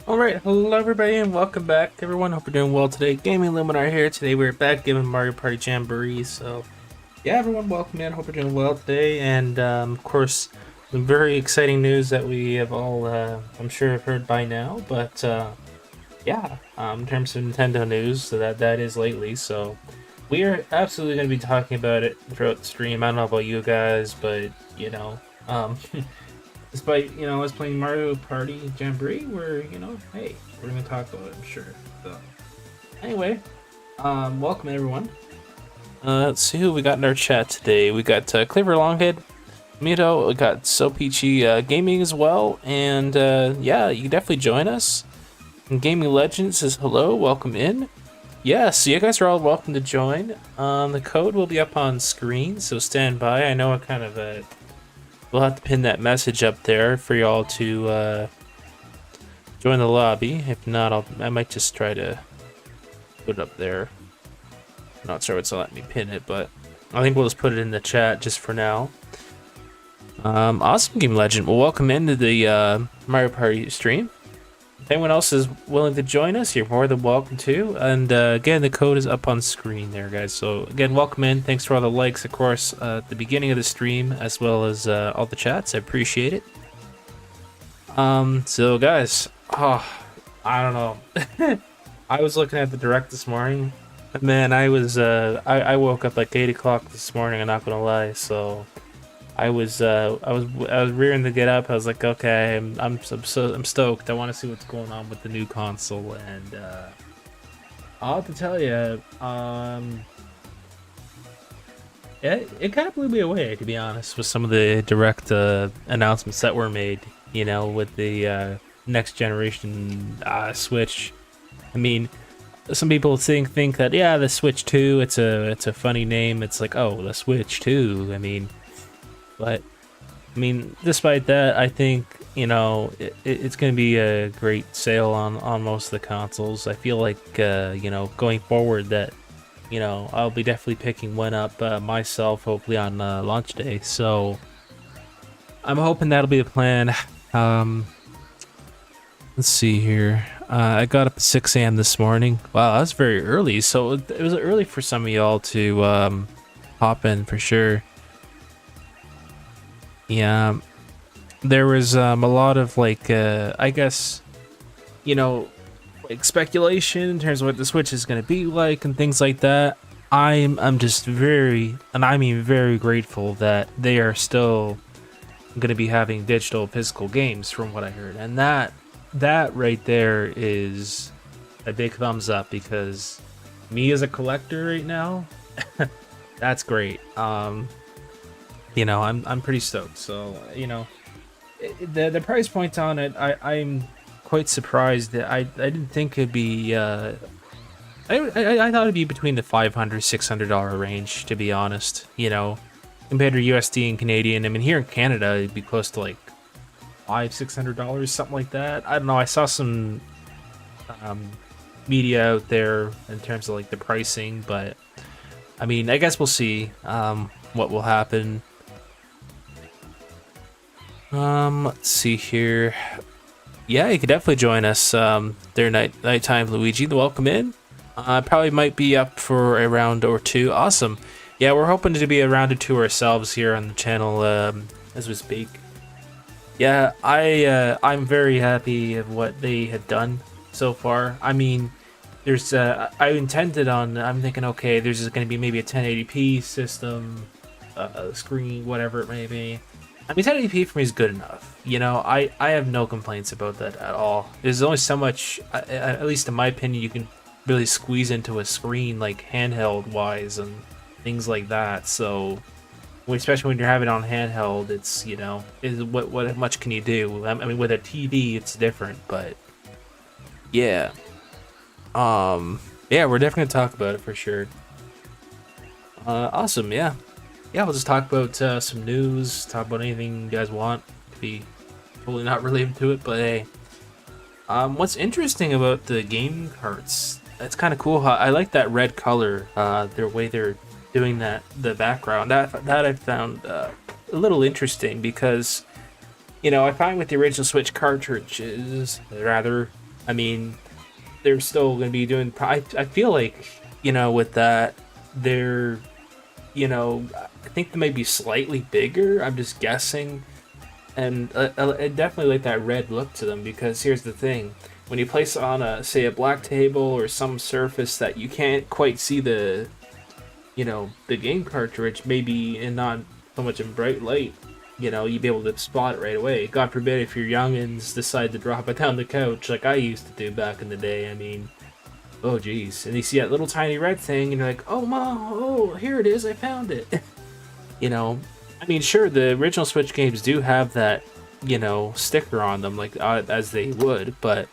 Alright, hello everybody and welcome back everyone. Hope you're doing well today. Gaming Luminary here. Today we're back giving Mario Party Jamboree. So yeah, everyone welcome in. Hope you're doing well today. And of course, some very exciting news that we have all I'm sure have heard by now. But yeah, in terms of Nintendo news, so that is lately. So we are absolutely going to be talking about it throughout the stream. I don't know about you guys, but despite, us playing Mario Party Jamboree, hey, we're gonna talk about it, I'm sure. So, anyway, welcome everyone. Let's see who we got in our chat today. We got Cleaver Longhead, Mito, we got So Peachy Gaming as well, and yeah, you can definitely join us. And Gaming Legend says hello, welcome in. Yeah, so you guys are all welcome to join. The code will be up on screen, so stand by. I know I kind of we'll have to pin that message up there for y'all to join the lobby. If not, I might just try to put it up there. I'm not sure what's let me pin it, but I think we'll just put it in the chat just for now. Awesome Game Legend. Well, welcome into the Mario Party stream. If anyone else is willing to join us, you're more than welcome to. And again, the code is up on screen there, guys. So again, welcome in. Thanks for all the likes, of course, at the beginning of the stream, as well as all the chats. I appreciate it. So guys, I don't know. I was looking at the direct this morning. Man, I I woke up like 8 o'clock this morning. I'm not gonna lie. So I was rearing to get up. I was like, okay, I'm stoked. I want to see what's going on with the new console, and I'll have to tell you, it kind of blew me away, to be honest, with some of the direct announcements that were made. With the next generation Switch. I mean, some people think that the Switch 2, it's a funny name. It's like, oh, the Switch 2. But, despite that, I think, it's going to be a great sale on most of the consoles. I feel like, going forward that, I'll be definitely picking one up myself, hopefully on launch day. So, I'm hoping that'll be the plan. Let's see here. I got up at 6 a.m. this morning. Wow, that was very early. So, it was early for some of y'all to hop in for sure. Yeah, there was a lot of I guess, like speculation in terms of what the Switch is going to be like and things like that. I'm just very, and I mean very grateful that they are still going to be having digital physical games, from what I heard, and that right there is a big thumbs up, because me as a collector right now, that's great. I'm pretty stoked. So, the price point on it, I'm quite surprised that I didn't think it'd be, I thought it'd be between the $500, $600 range, to be honest, compared to USD and Canadian. I mean, here in Canada, it'd be close to like $500-$600, something like that. I don't know. I saw some media out there in terms of like the pricing, but I guess we'll see what will happen. Let's see here. Yeah, you could definitely join us there nighttime, Luigi. Welcome in. Probably might be up for a round or two. Awesome. Yeah, we're hoping to be a round or two ourselves here on the channel as we speak. Yeah, I'm very happy of what they have done so far. There's I'm thinking, okay, there's going to be maybe a 1080p system, screen, whatever it may be. 1080p for me is good enough. I have no complaints about that at all. There's only so much, at least in my opinion, you can really squeeze into a screen, like handheld wise and things like that. So, especially when you're having it on handheld, it's, what much can you do? With a TV, it's different, but yeah. Yeah, we're definitely gonna talk about it for sure. Awesome, yeah. Yeah, we'll just talk about some news, talk about anything you guys want. Be totally not related to it, but hey. What's interesting about the game carts, it's kind of cool how I like that red color, their way they're doing the background. That I found a little interesting, because I find with the original Switch cartridges, rather, I mean, they're still going to be doing. I feel like, with that, they're, I think they may be slightly bigger. I'm just guessing, and I definitely like that red look to them, because here's the thing: when you place it on say a black table or some surface that you can't quite see the game cartridge, maybe in not so much in bright light, you'd be able to spot it right away. God forbid if your youngins decide to drop it down the couch like I used to do back in the day. I mean, oh geez. And you see that little tiny red thing and you're like, oh ma, oh, here it is, I found it. I mean, sure, the original Switch games do have that, sticker on them, like as they would, but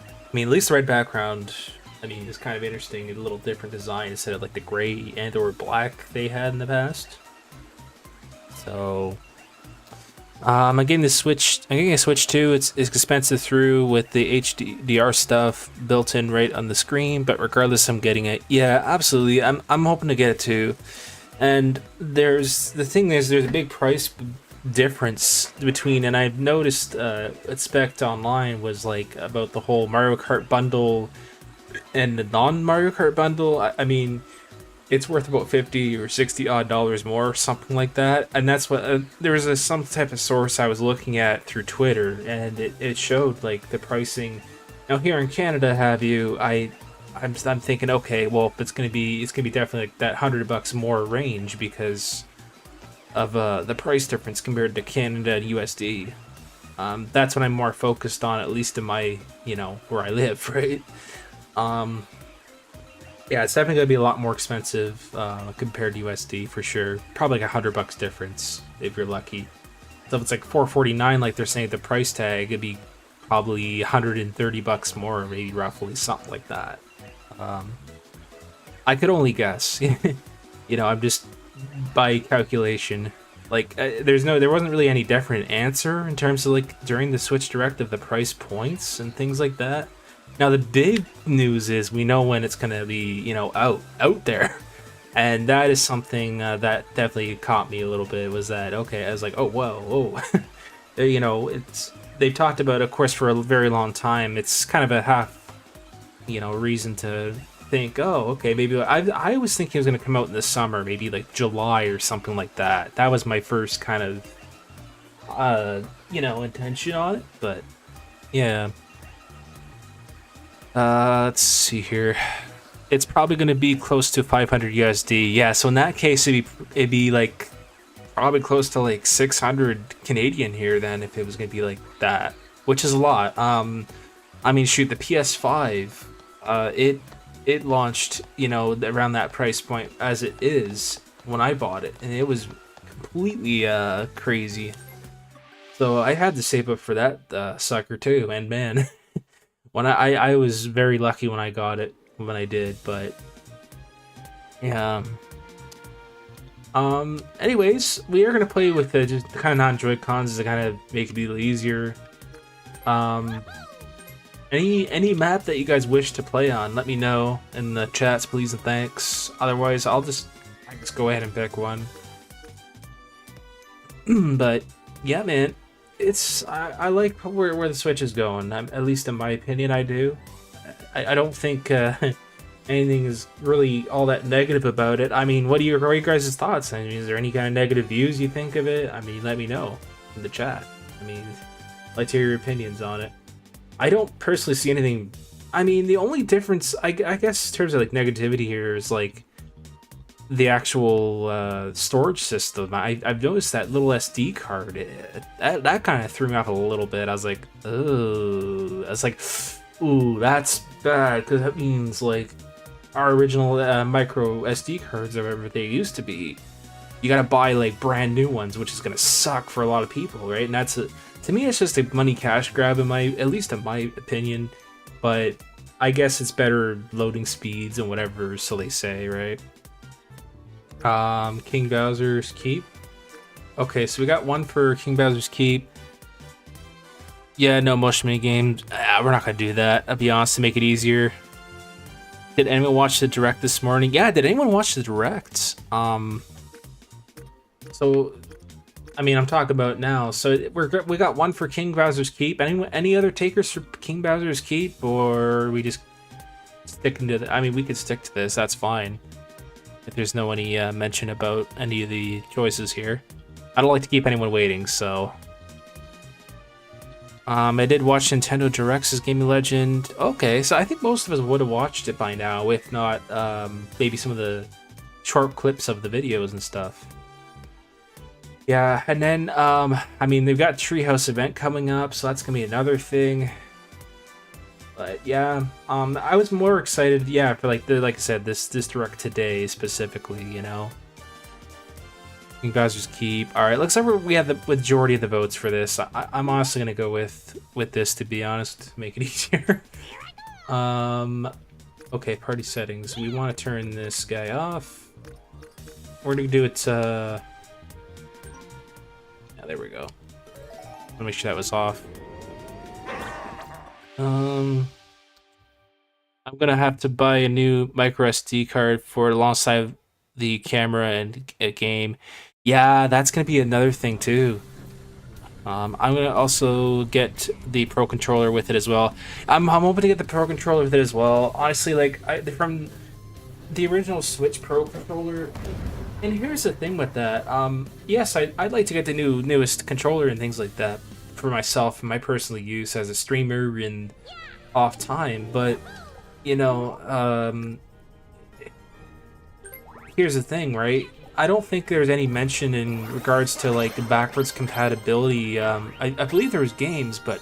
I mean, at least the red background, I mean, it's kind of interesting, a little different design instead of like the gray and or black they had in the past. So, I'm getting a Switch 2. It's expensive through with the HDR stuff built in right on the screen, but regardless, I'm getting it. Yeah, absolutely. I'm hoping to get it too. And there's a big price difference between, and I've noticed spec'd online was like about the whole Mario Kart bundle and the non-Mario Kart bundle. I mean, it's worth about 50 or 60 odd dollars more, something like that. And that's what there was some type of source I was looking at through Twitter, and it showed like the pricing. Now here in Canada, I'm thinking, okay, well, it's gonna be definitely like that $100 more range because of the price difference compared to Canada and USD. That's what I'm more focused on, at least in my, where I live, right? Yeah, it's definitely gonna be a lot more expensive compared to USD for sure. Probably like $100 difference if you're lucky. So if it's like $449, like they're saying at the price tag, it'd be probably $130 more, maybe roughly something like that. I could only guess. I'm just by calculation. Like, there wasn't really any definite answer in terms of like during the Switch Direct of the price points and things like that. Now the big news is we know when it's gonna be, out there, and that is something that definitely caught me a little bit. Was that okay? I was like, oh whoa, they've talked about, of course, for a very long time. It's kind of a half, reason to think, oh, okay, maybe I was thinking it was gonna come out in the summer, maybe like July or something like that. That was my first kind of, intention on it, but yeah. Let's see here. It's probably going to be close to 500 USD. Yeah, so in that case, it'd be like probably close to like 600 Canadian here then, if it was going to be like that, which is a lot. I mean, shoot, the PS5, it launched, around that price point as it is when I bought it, and it was completely crazy. So I had to save up for that sucker too, and man. When I was very lucky when I got it, when I did, but yeah. Anyways, we are gonna play with just kind of non-Joy-Cons to kind of make it a little easier. Any map that you guys wish to play on, let me know in the chats, please and thanks. Otherwise, I just go ahead and pick one. But yeah, man. I like where the Switch is going. At least in my opinion, I do. I don't think anything is really all that negative about it. I mean, what are your guys' thoughts? I mean, is there any kind of negative views you think of it? I mean, let me know in the chat. I mean, I'd like to hear your opinions on it. I don't personally see anything. I mean, the only difference, I guess, in terms of like negativity here is like the actual storage system. I've noticed that little SD card, that kind of threw me off a little bit. I was like, oh, I was like, ooh, that's bad, because that means like our original micro SD cards or whatever they used to be, you gotta buy like brand new ones, which is gonna suck for a lot of people, right? And that's to me, it's just a money cash grab at least in my opinion. But I guess it's better loading speeds and whatever, so they say, right? King Bowser's Keep. Okay, so we got one for King Bowser's Keep. Yeah, no motion mini games. We're not gonna do that. I'll be honest, to make it easier. Did anyone watch the direct this morning? Yeah, did anyone watch the direct? So I mean, I'm talking about now. So we got one for King Bowser's Keep. Any other takers for King Bowser's Keep, or are we just sticking to the? I mean, we could stick to this. That's fine. If there's no any mention about any of the choices here, I don't like to keep anyone waiting. So, I did watch Nintendo Directs as Gaming Legend. Okay, so I think most of us would have watched it by now, if not, maybe some of the short clips of the videos and stuff. Yeah, and then, I mean, they've got Treehouse event coming up, so that's gonna be another thing. But yeah, I was more excited, yeah, for like I said, this direct today specifically, you know. You guys just keep. All right, looks like we have the majority of the votes for this. I'm honestly gonna go with this, to be honest, to make it easier. Okay, party settings. We want to turn this guy off. We're gonna do it. There we go. Let me make sure that was off. I'm gonna have to buy a new micro SD card for alongside the camera and a game. Yeah, that's gonna be another thing too. I'm gonna also get the Pro Controller with it as well. I'm hoping to get the Pro Controller with it as well. Honestly, like from the original Switch Pro Controller. And here's the thing with that. Yes, I'd like to get the newest controller and things like that for myself and my personal use as a streamer and off time. But you know, here's the thing, right? I don't think there's any mention in regards to like the backwards compatibility. I believe there was games, but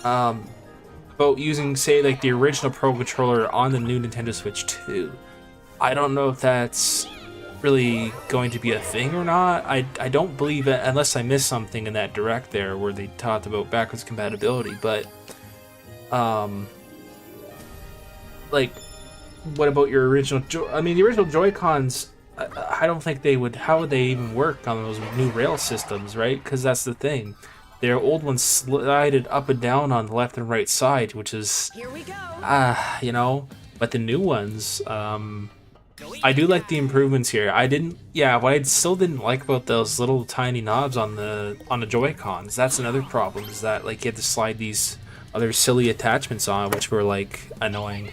about using, say, like the original Pro Controller on the new Nintendo Switch 2. I don't know if that's really going to be a thing or not. I don't believe it, unless I missed something in that direct there where they talked about backwards compatibility. But like, what about your original I mean, the original Joy-Cons, I don't think they would. How would they even work on those new rail systems, right? Because that's the thing. Their old ones slided up and down on the left and right side, which is Here we go. you know. But the new ones, I do like the improvements here. What I still didn't like about those little tiny knobs on the Joy-Cons, that's another problem, is that like you had to slide these other silly attachments on, which were like annoying.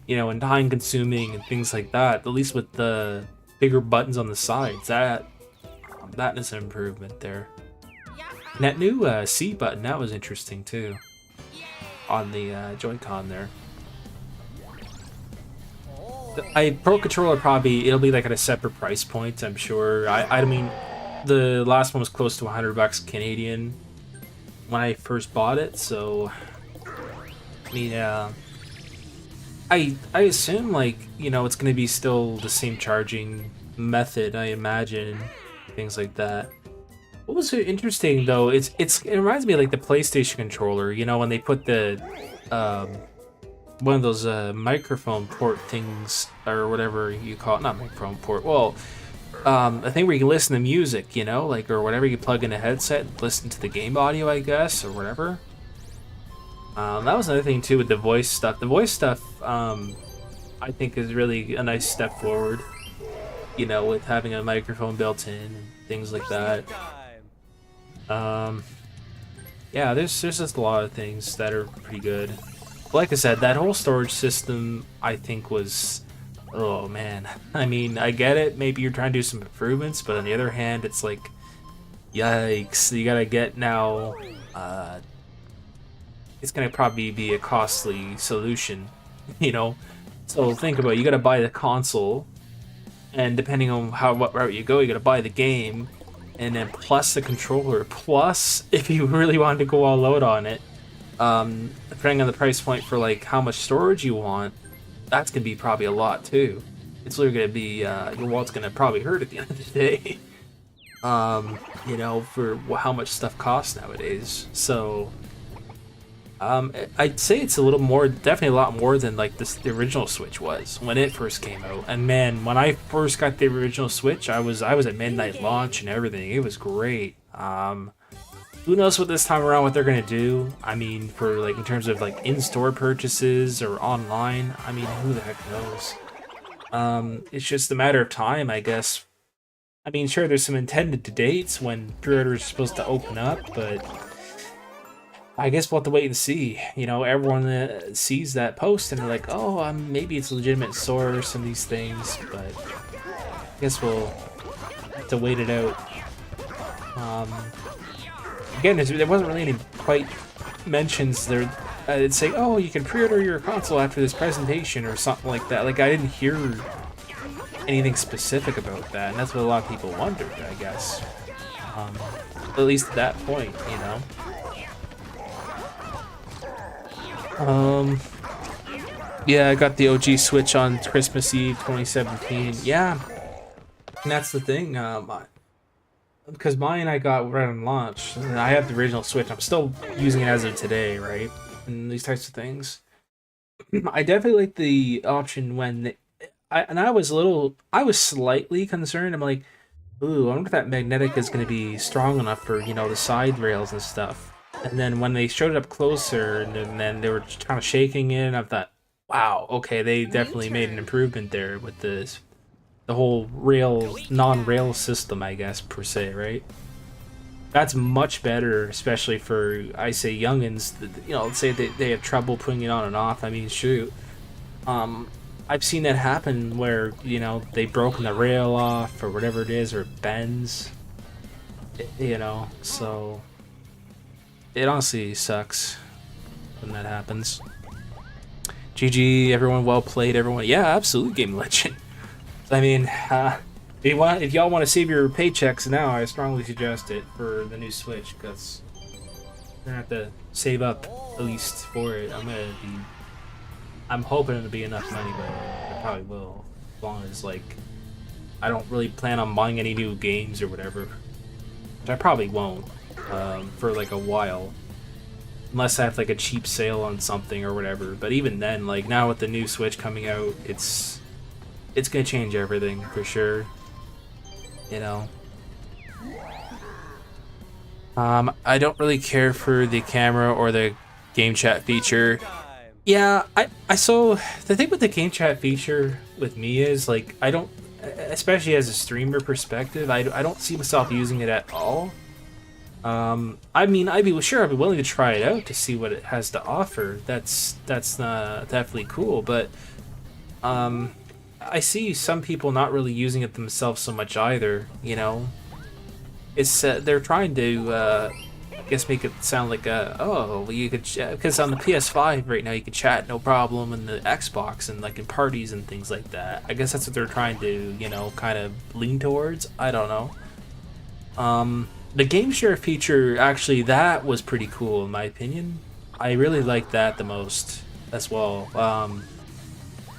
You know, and time consuming and things like that. At least with the bigger buttons on the sides, that is an improvement there. And that new C button, that was interesting too, on the Joy-Con there. Pro Controller probably, it'll be like at a separate price point, I'm sure. I mean, the last one was close to $100 Canadian when I first bought it, so I mean, I assume, like, you know, it's gonna be still the same charging method, I imagine, things like that. What was interesting though, it reminds me of like the PlayStation controller, you know, when they put the one of those microphone port things, or whatever you call it, not microphone port, well, a thing where you can listen to music, you know, like, or whatever, you plug in a headset, listen to the game audio, I guess, or whatever. That was another thing too with the voice stuff. The voice stuff, I think, is really a nice step forward, you know, with having a microphone built in and things like that. Yeah, there's just a lot of things that are pretty good. Like I said, that whole storage system, I think, was, oh man. I mean, I get it, maybe you're trying to do some improvements, but on the other hand, it's like, yikes, you gotta get now, it's gonna probably be a costly solution, you know? So think about it, you gotta buy the console, and depending on what route you go, you gotta buy the game, and then plus the controller, plus if you really wanted to go all out on it, depending on the price point for like how much storage you want, that's gonna be probably a lot too. It's literally gonna be your wallet's gonna probably hurt at the end of the day. You know, for how much stuff costs nowadays. So I'd say it's a little more, definitely a lot more than like the original Switch was when it first came out. And man, when I first got the original Switch, I was at midnight launch and everything. It was great. Who knows what this time around what they're gonna do? I mean, for like in terms of like in-store purchases or online. I mean, who the heck knows? It's just a matter of time, I guess, I mean, sure, there's some intended dates when pre-orders are supposed to open up, but I guess we'll have to wait and see. You know, everyone sees that post and they're like, oh, maybe it's a legitimate source and these things, but I guess we'll have to wait it out. Again, there wasn't really any quite mentions there. It's saying, oh, you can pre-order your console after this presentation or something like that. Like, I didn't hear anything specific about that, and that's what a lot of people wondered, I guess. At least at that point, you know. Yeah, I got the OG Switch on Christmas Eve 2017. Yeah, and that's the thing. Because mine I got right on launch. And I have the original Switch. I'm still using it as of today, right? And these types of things. I definitely like the option when I was slightly concerned. I'm like, ooh, I wonder if that magnetic is going to be strong enough for, you know, the side rails and stuff. And then when they showed it up closer, and then they were kind of shaking it, I thought, wow, okay, they definitely made an improvement there with the whole non-rail system, I guess, per se, right? That's much better, especially for, I say, youngins, you know, let's say they have trouble putting it on and off. I mean, shoot. I've seen that happen where, you know, they've broken the rail off or whatever it is, or it bends, you know, so it honestly sucks when that happens. GG, everyone, well played, everyone. Yeah, absolutely, Game Legend. I mean, if y'all want to save your paychecks now, I strongly suggest it for the new Switch, because you're gonna have to save up at least for it. I'm hoping it'll be enough money, but I probably will, as long as, like, I don't really plan on buying any new games or whatever, which I probably won't for like a while, unless I have like a cheap sale on something or whatever. But even then, like, now with the new Switch coming out, it's gonna change everything for sure, you know. I don't really care for the camera or the game chat feature. Yeah, so the thing with the game chat feature with me is, like, I don't, especially as a streamer perspective, I don't see myself using it at all. I mean, I'd be willing to try it out to see what it has to offer. That's definitely cool, but I see some people not really using it themselves so much either, you know. It's they're trying to I guess make it sound like oh, well, you could, because on the PS5 right now you can chat no problem, and the Xbox and like in parties and things like that. I guess that's what they're trying to, you know, kind of lean towards. I don't know. The game share feature, actually, that was pretty cool in my opinion. I really liked that the most as well.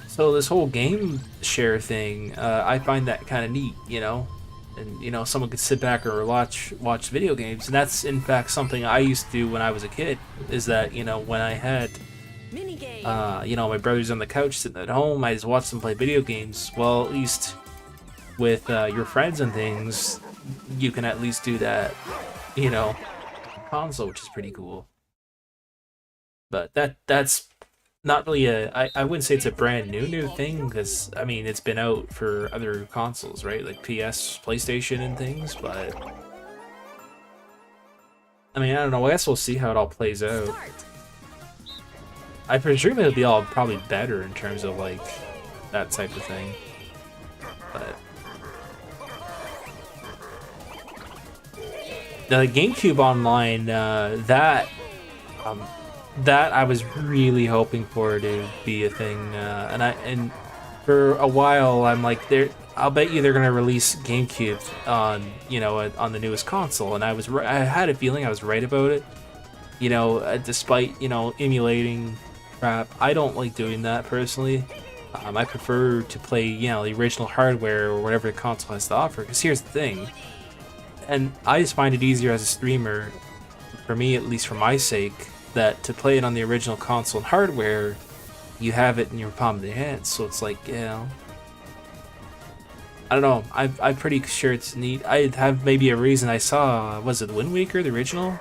So this whole game share thing, I find that kind of neat, you know, and, you know, someone could sit back or watch video games, and that's in fact something I used to do when I was a kid. Is that, you know, when I had, you know, my brothers on the couch sitting at home, I just watched them play video games. Well, at least with your friends and things, you can at least do that, you know, console, which is pretty cool. But that's not really I wouldn't say it's a brand new thing, because I mean, it's been out for other consoles, right, like PS, PlayStation and things, but I mean, I don't know, I guess we'll see how it all plays out. I presume it'll be all probably better in terms of like that type of thing, but the GameCube Online, that I was really hoping for to be a thing, and for a while I'm like, I'll bet you they're gonna release GameCube on, you know, on the newest console, and I had a feeling I was right about it, you know, despite, you know, emulating crap. I don't like doing that personally. I prefer to play, you know, the original hardware or whatever the console has to offer, because here's the thing, and I just find it easier as a streamer, for me, at least for my sake, that to play it on the original console and hardware, you have it in your palm of your hand. So it's like, you know, I don't know. I'm pretty sure it's neat. I have maybe a reason. I saw, was it Wind Waker, the original?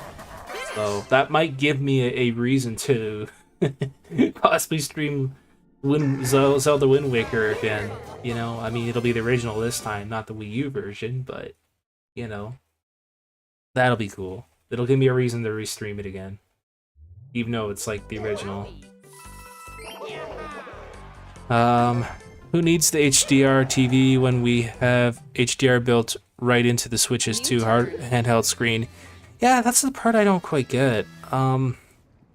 So that might give me a reason to possibly stream Zelda Wind Waker again. You know, I mean, it'll be the original this time, not the Wii U version, but you know, that'll be cool. It'll give me a reason to restream it again, even though it's like the original. Um, who needs the HDR TV when we have HDR built right into the Switch's handheld screen? Yeah, that's the part I don't quite get.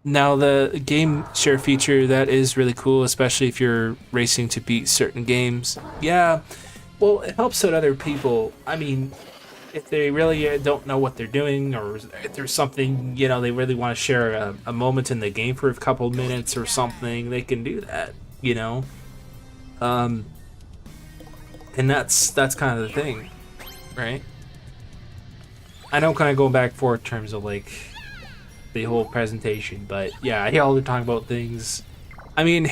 Now the game share feature, that is really cool, especially if you're racing to beat certain games. Yeah, well, it helps out other people. I mean, if they really don't know what they're doing, or if there's something, you know, they really want to share a moment in the game for a couple minutes or something, they can do that, you know? And that's kind of the thing, right? I know kind of going back for in terms of like the whole presentation, but yeah, I hear all the talking about things. I mean,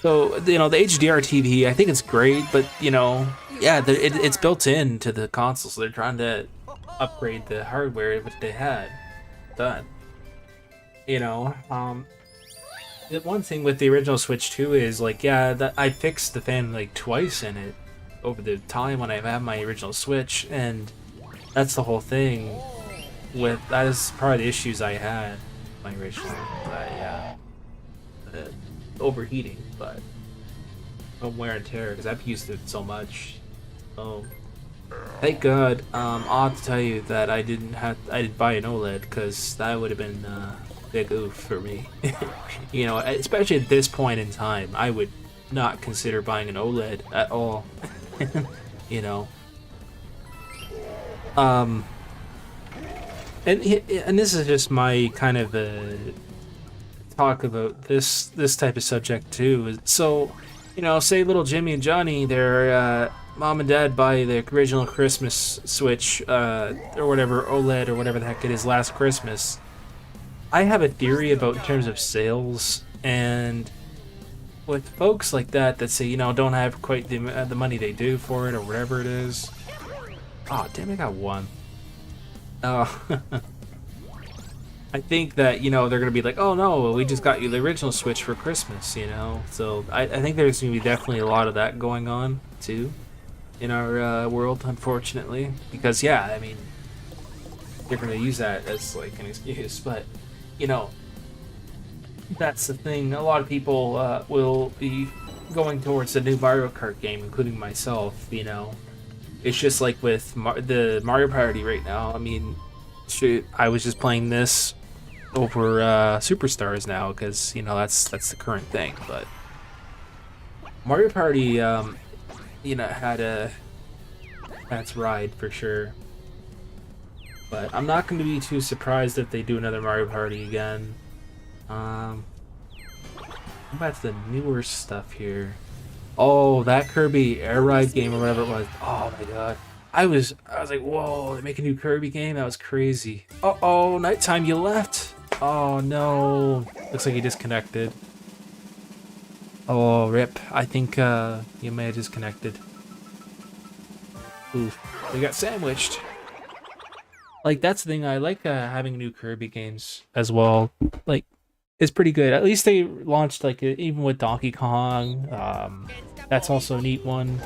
so you know, the HDR TV, I think it's great, but you know, yeah, it's built into the console, so they're trying to upgrade the hardware which they had done. You know, the one thing with the original Switch too is like, yeah, that I fixed the fan like twice in it over the time when I've had my original Switch, and that's the whole thing. With that is probably the issues I had my original, yeah, overheating, but wear and tear because I've used it so much. Oh, thank God. I'll have to tell you that I didn't buy an OLED because that would have been a big oof for me. You know, especially at this point in time, I would not consider buying an OLED at all. You know. And this is just my kind of talk about this type of subject too. So, you know, say little Jimmy and Johnny, their mom and dad buy the original Christmas Switch or whatever, OLED or whatever the heck it is, last Christmas. I have a theory about in terms of sales, and with folks like that say, you know, don't have quite the money they do for it or whatever it is. Oh damn, I got one. Oh, I think that, you know, they're gonna be like, oh no, we just got you the original Switch for Christmas, you know. So I think there's gonna be definitely a lot of that going on too in our world, unfortunately, because yeah, I mean, they're gonna use that as like an excuse, but you know, that's the thing. A lot of people will be going towards the new Mario Kart game, including myself. You know. It's just like with the Mario Party right now. I mean, shoot, I was just playing this over Superstars now because, you know, that's the current thing. But Mario Party, you know, had its ride for sure. But I'm not going to be too surprised if they do another Mario Party again. Go back to the newer stuff here. Oh, that Kirby Air Ride game or whatever it was. Oh my god. I was like, whoa, they make a new Kirby game? That was crazy. Uh-oh, nighttime, you left. Oh no. Looks like you disconnected. Oh, rip. I think you may have disconnected. Oof. We got sandwiched. Like, that's the thing. I like having new Kirby games as well. Like, it's pretty good. At least they launched, like, even with Donkey Kong. That's also a neat one.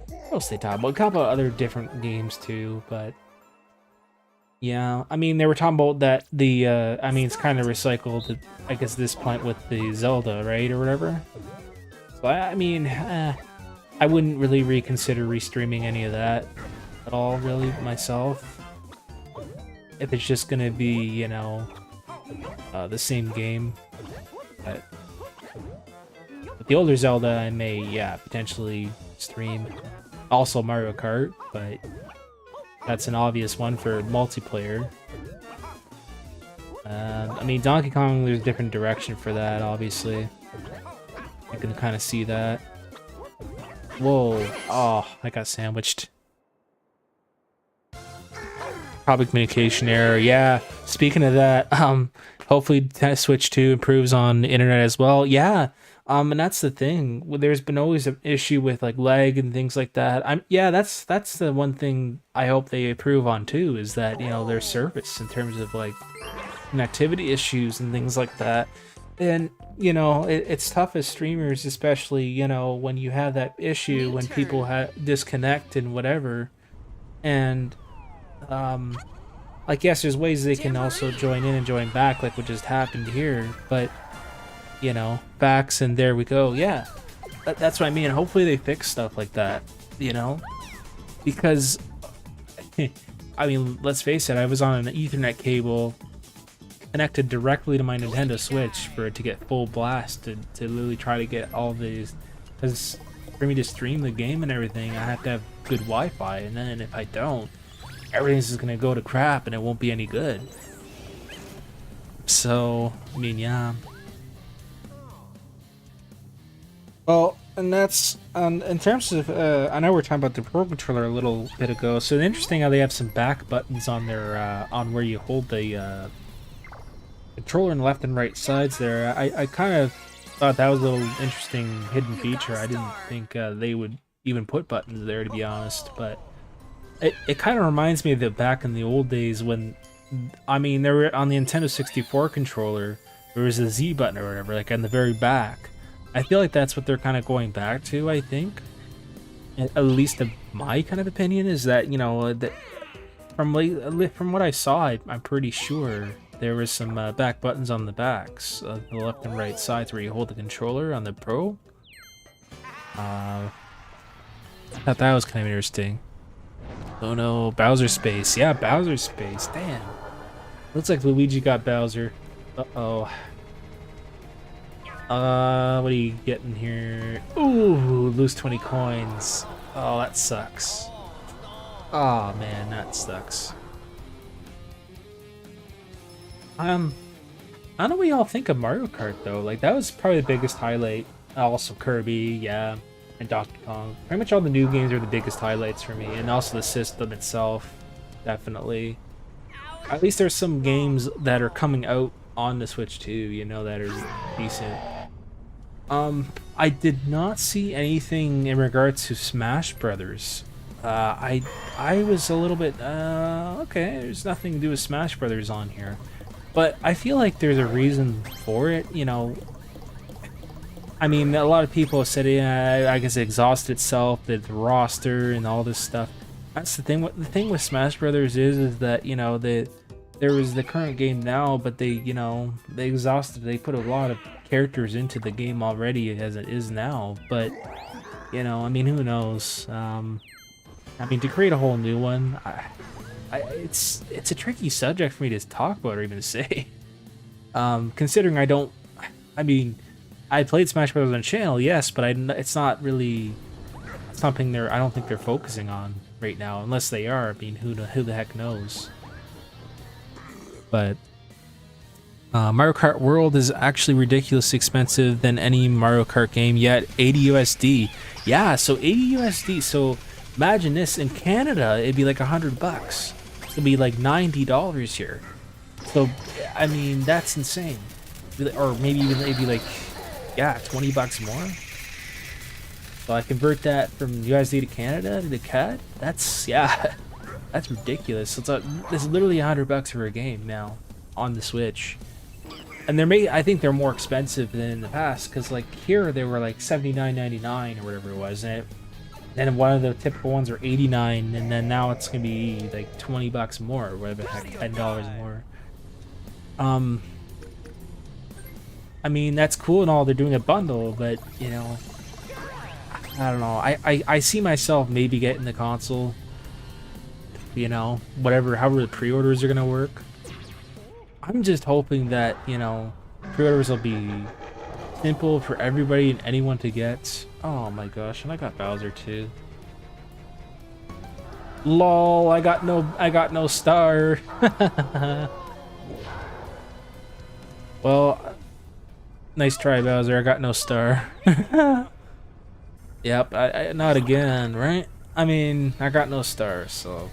What else they talk about? A couple of other different games too, but yeah. I mean, they were talking about that I mean, it's kind of recycled, I guess, at this point with the Zelda, right, or whatever. So I mean, I wouldn't really reconsider restreaming any of that at all, really, myself. If it's just gonna be, you know, the same game. But the older Zelda, I may, yeah, potentially stream. Also Mario Kart, but that's an obvious one for multiplayer. I mean, Donkey Kong, there's a different direction for that, obviously. You can kind of see that. Whoa. Oh, I got sandwiched. Probably communication error. Yeah, speaking of that, hopefully Switch 2 improves on the internet as well. Yeah, and that's the thing. There's been always an issue with like lag and things like that. Yeah, that's the one thing I hope they improve on too, is that, you know, their service in terms of like connectivity issues and things like that. And you know, it's tough as streamers, especially you know when you have that issue New when people turn. disconnect and whatever. And um, like yes, there's ways they can also Jamboree. join in and join back, like what just happened here. But you know, backs and there we go. Yeah, that's what I mean. Hopefully they fix stuff like that. You know, because I mean, let's face it, I was on an Ethernet cable connected directly to my Nintendo Switch for it to get full blast to literally try to get all these. Because for me to stream the game and everything, I have to have good Wi-Fi, and then if I don't, everything's just gonna go to crap and it won't be any good. So, I mean, yeah. Well, and that's in terms of I know we're talking about the Pro Controller a little bit ago. So interesting how they have some back buttons on their on where you hold the controller on the left and right sides there. I kind of thought that was a little interesting hidden You got feature. a I didn't star. think they would even put buttons there, to be honest. But it kind of reminds me of the back in the old days when, I mean, there were on the Nintendo 64 controller, there was a Z button or whatever, like on the very back. I feel like that's what they're kind of going back to, I think. At least my kind of opinion is that, you know, that from what I saw, I'm pretty sure there was some back buttons on the backs, the left and right sides where you hold the controller on the Pro. I thought that was kind of interesting. Oh no, Bowser space. Yeah, Bowser space. Damn. Looks like Luigi got Bowser. Uh-oh. What are you getting here? Ooh, lose 20 coins. Oh, that sucks. Oh man, that sucks. I don't know what y'all think of Mario Kart though. Like that was probably the biggest highlight. Also Kirby, yeah, and Donkey Kong. Pretty much all the new games are the biggest highlights for me, and also the system itself, definitely. At least there's some games that are coming out on the Switch too, you know, that are decent. I did not see anything in regards to Smash Brothers. I was a little bit okay. There's nothing to do with Smash Brothers on here, but I feel like there's a reason for it. You know, I mean, a lot of people have said, yeah, I guess it exhausted itself, the roster and all this stuff. That's the thing. What the thing with Smash Brothers is that you know there was the current game now, but you know they exhausted. They put a lot of characters into the game already as it is now. But you know, I mean, who knows? I mean, to create a whole new one, it's a tricky subject for me to talk about or even to say. Considering I don't, I mean, I played Smash Bros. On the channel, yes, but it's not really something I don't think they're focusing on right now, unless they are. I mean, who the heck knows? But Mario Kart World is actually ridiculously expensive than any Mario Kart game yet. 80 USD. Yeah, so 80 USD. So imagine this in Canada, it'd be like $100. It'd be like $90 here. So I mean, that's insane. Or maybe even maybe like, yeah, $20 more. So I convert that from USD to Canada to the CAD. That's yeah, that's ridiculous. So it's literally $100 for a game now on the Switch. And I think they're more expensive than in the past, because like here they were like $79.99 or whatever it was, and then one of the typical ones are 89, and then now it's gonna be like $20 more, or whatever the heck, $10 more. I mean that's cool and all, they're doing a bundle, but you know, I don't know. I see myself maybe getting the console. You know, however the pre-orders are gonna work. I'm just hoping that, you know, pre-orders will be simple for everybody and anyone to get. Oh my gosh, and I got Bowser too. Lol, I got no star. Well, nice try, Bowser. I got no star. Yep, I not again, right? I mean, I got no stars, so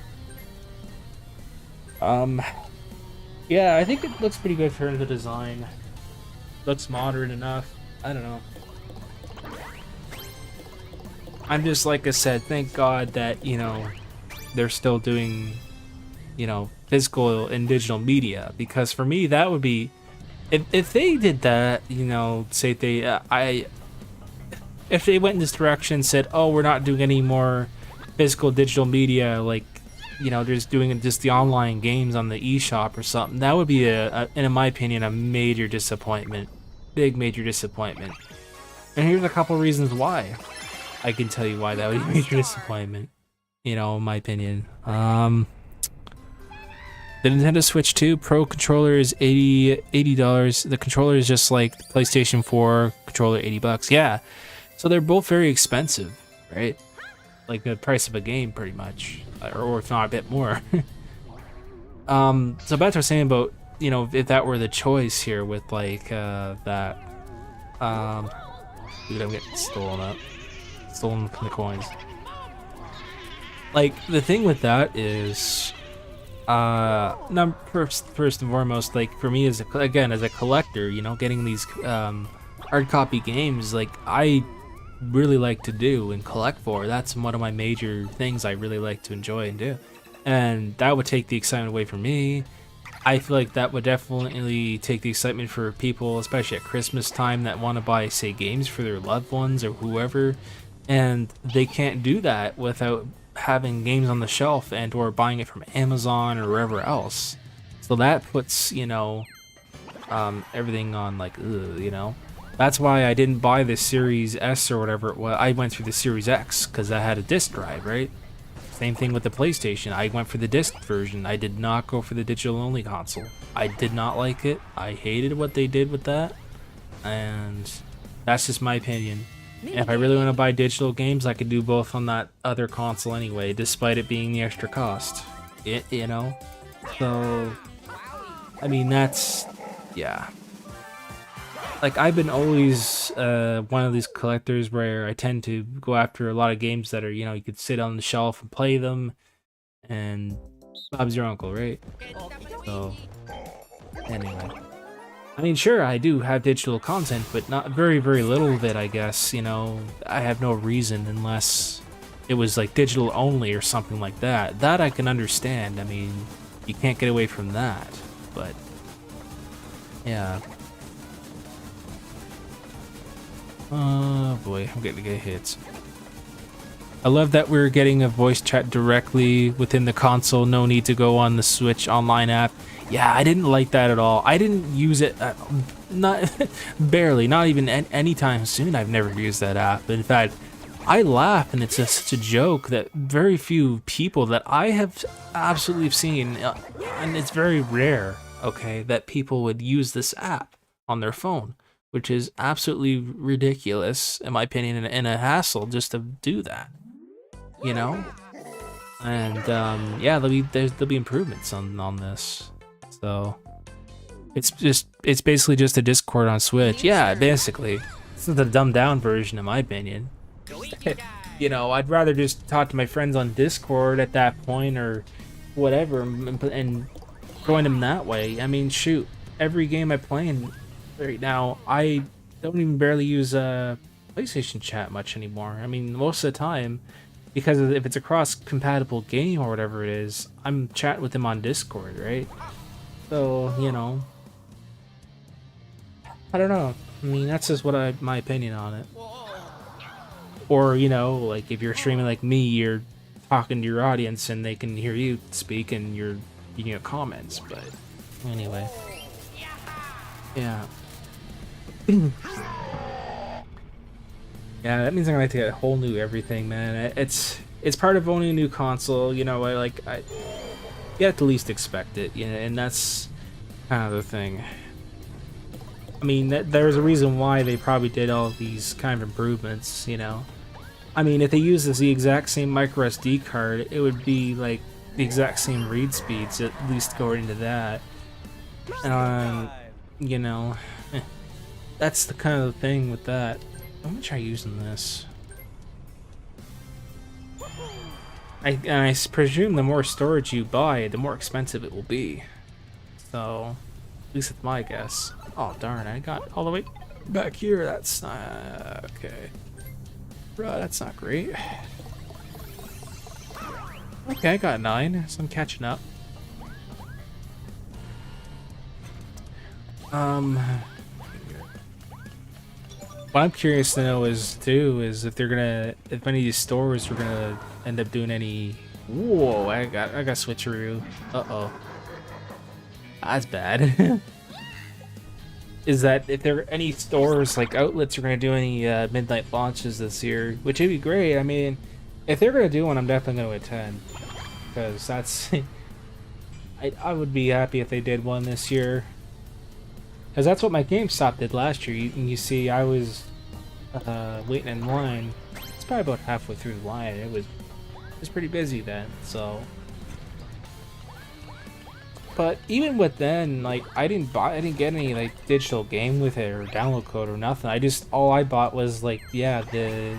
um yeah, I think it looks pretty good for the design. Looks modern enough. I don't know. I'm just, like I said, thank God that, you know, they're still doing, you know, physical and digital media, because for me that would be If they did that, you know, say they if they went in this direction and said, oh, we're not doing any more physical digital media, like, you know, they're just doing just the online games on the eShop or something, that would be in my opinion, a major disappointment. Big major disappointment. And here's a couple reasons why. I can tell you why that would be a major disappointment, you know, in my opinion. The Nintendo Switch 2 Pro controller is $80. The controller is just like the PlayStation 4 controller, $80. Yeah. So they're both very expensive, right? Like the price of a game, pretty much, or if not a bit more. So back to what I was saying about, you know, if that were the choice here with like that. Dude, I'm getting stolen from the coins. Like the thing with that is, first and foremost, like for me as a collector, you know, getting these hard copy games, like I really like to do and collect for. That's one of my major things I really like to enjoy and do, and that would take the excitement away from me. I feel like that would definitely take the excitement for people, especially at Christmas time, that want to buy, say, games for their loved ones or whoever, and they can't do that without having games on the shelf and or buying it from Amazon or wherever else. So that puts, you know, everything on like, ugh, you know. That's why I didn't buy the Series S or whatever it was. I went through the Series X because I had a disc drive, right? Same thing with the PlayStation. I went for the disc version. I did not go for the digital only console. I did not like it. I hated what they did with that, and that's just my opinion. If I really want to buy digital games, I could do both on that other console anyway, despite it being the extra cost. You know? So, I mean, that's, yeah. Like, I've been always one of these collectors where I tend to go after a lot of games that are, you know, you could sit on the shelf and play them, and Bob's your uncle, right? So, anyway. I mean, sure, I do have digital content, but not very, very little of it, I guess. You know, I have no reason unless it was like digital only or something like that. That I can understand. I mean, you can't get away from that, but yeah. Oh boy, I'm getting to get hits. I love that we're getting a voice chat directly within the console. No need to go on the Switch online app. Yeah, I didn't like that at all. I didn't use it, not barely, not even anytime soon. I've never used that app. In fact, I laugh, and it's just such a joke that very few people that I have absolutely seen, and it's very rare, okay, that people would use this app on their phone, which is absolutely ridiculous, in my opinion, and a hassle just to do that, you know? And yeah, there'll be improvements on this. So it's basically just a Discord on Switch. Yeah, basically. This is the dumbed down version, in my opinion. You know, I'd rather just talk to my friends on Discord at that point or whatever, and join them that way. I mean, shoot, every game I play right now, I don't even barely use PlayStation chat much anymore. I mean, most of the time, because if it's a cross-compatible game or whatever it is, I'm chatting with them on Discord, right? So, you know, I don't know. I mean, that's just my opinion on it. Or, you know, like if you're streaming like me, you're talking to your audience and they can hear you speak and you're getting comments. But anyway, yeah. Yeah, that means I'm gonna have to get a whole new everything, man. It's part of owning a new console, you know. You have to at least expect it, you know, and that's kind of the thing. I mean, there's a reason why they probably did all of these kind of improvements, you know. I mean, if they used the exact same micro SD card, it would be like the exact same read speeds, at least according to that. You know, that's the kind of thing with that. I'm gonna try using this. I presume the more storage you buy, the more expensive it will be. So, at least that's my guess. Oh darn, I got all the way back here. That's not okay. Bruh, that's not great. Okay, I got 9, so I'm catching up. Um, what I'm curious to know is if they're gonna, if any of these stores are gonna end up doing any. Whoa! I got switcheroo. Uh-oh, that's bad. Is that if there are any stores like outlets are gonna do any midnight launches this year, which would be great. I mean, if they're gonna do one, I'm definitely gonna attend because that's. I would be happy if they did one this year. Because that's what my GameStop did last year. You see, I was waiting in line. It's probably about halfway through the line. It was pretty busy then. So, but even with then, like I didn't get any like digital game with it or download code or nothing. All I bought was like the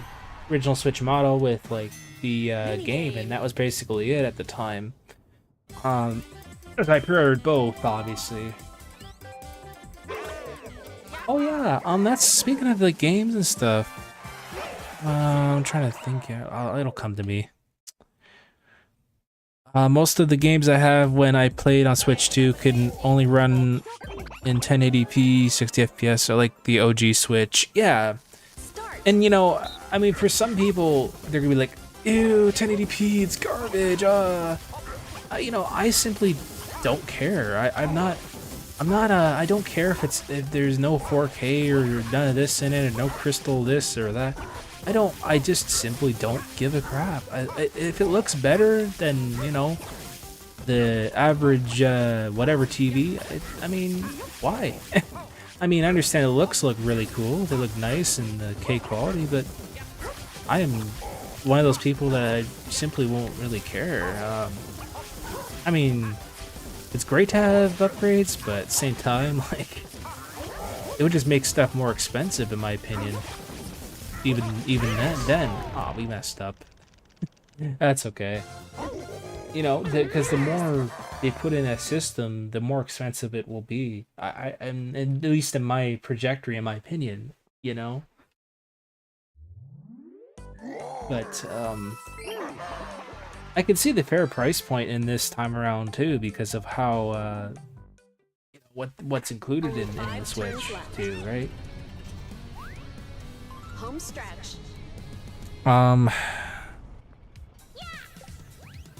original Switch model with like the game, and that was basically it at the time. Because I pre-ordered both, obviously. Oh yeah, that's speaking of like games and stuff. I'm trying to think. It'll come to me. Most of the games I have when I played on Switch 2 can only run in 1080p, 60 FPS, or like the OG Switch. Yeah, and you know, I mean, for some people, they're gonna be like, "Ew, 1080p, it's garbage." You know, I simply don't care. I don't care if there's no 4K or none of this in it, or no crystal this or that. I just simply don't give a crap. If it looks better than, you know, the average, whatever TV, I mean, why? I mean, I understand the looks look really cool. They look nice and the K quality, but I am one of those people that I simply won't really care. I mean, it's great to have upgrades, but at the same time, like, it would just make stuff more expensive, in my opinion. Even then. Oh, we messed up. That's okay. You know, because the more they put in a system, the more expensive it will be. And at least in my trajectory, in my opinion, you know. But I can see the fair price point in this time around too, because of how what's included in the Switch too, right? Home stretch.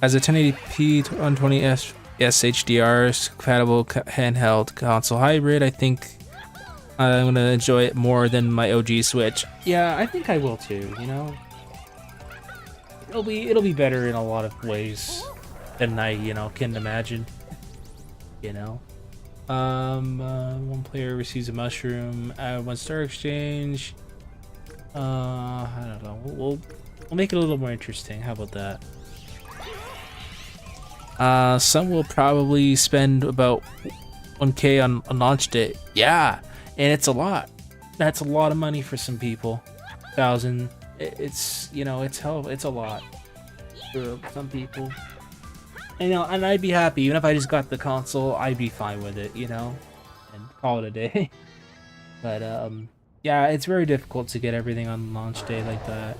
As a 1080p 120 SHDR compatible handheld console hybrid, I think I'm gonna enjoy it more than my OG Switch. Yeah, I think I will too. You know, it'll be better in a lot of ways than I can imagine. You know, one player receives a mushroom, add 1 star exchange. I don't know. We'll make it a little more interesting. How about that? Some will probably spend about 1K on launch day. Yeah, and it's a lot. That's a lot of money for some people. 1,000. It's it's a lot for some people. And, and I'd be happy even if I just got the console. I'd be fine with it, and call it a day. But yeah, it's very difficult to get everything on launch day like that,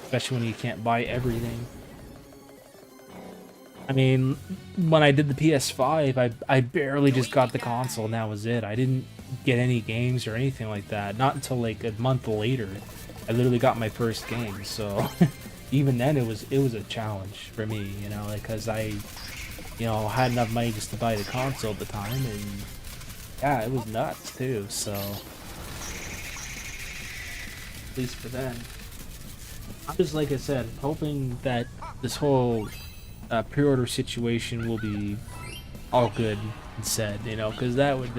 especially when you can't buy everything. I mean, when I did the PS5, I barely just got the console, and that was it. I didn't get any games or anything like that. Not until like a month later, I literally got my first game. So even then, it was a challenge for me, because I, had enough money just to buy the console at the time, and yeah, it was nuts too. So. At least for then. I'm just, like I said, hoping that this whole pre-order situation will be all good and said, because that would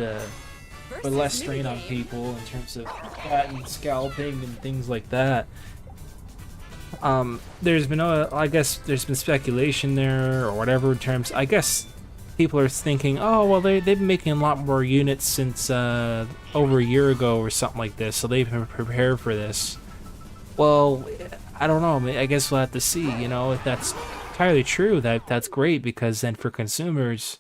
put less strain on people in terms of patent scalping and things like that. There's been I guess there's been speculation there or whatever in terms. I guess people are thinking, oh well, they've been making a lot more units since over a year ago or something like this, so they've been prepared for this. Well, I don't know. I guess we'll have to see. If that's entirely true, that's great, because then for consumers,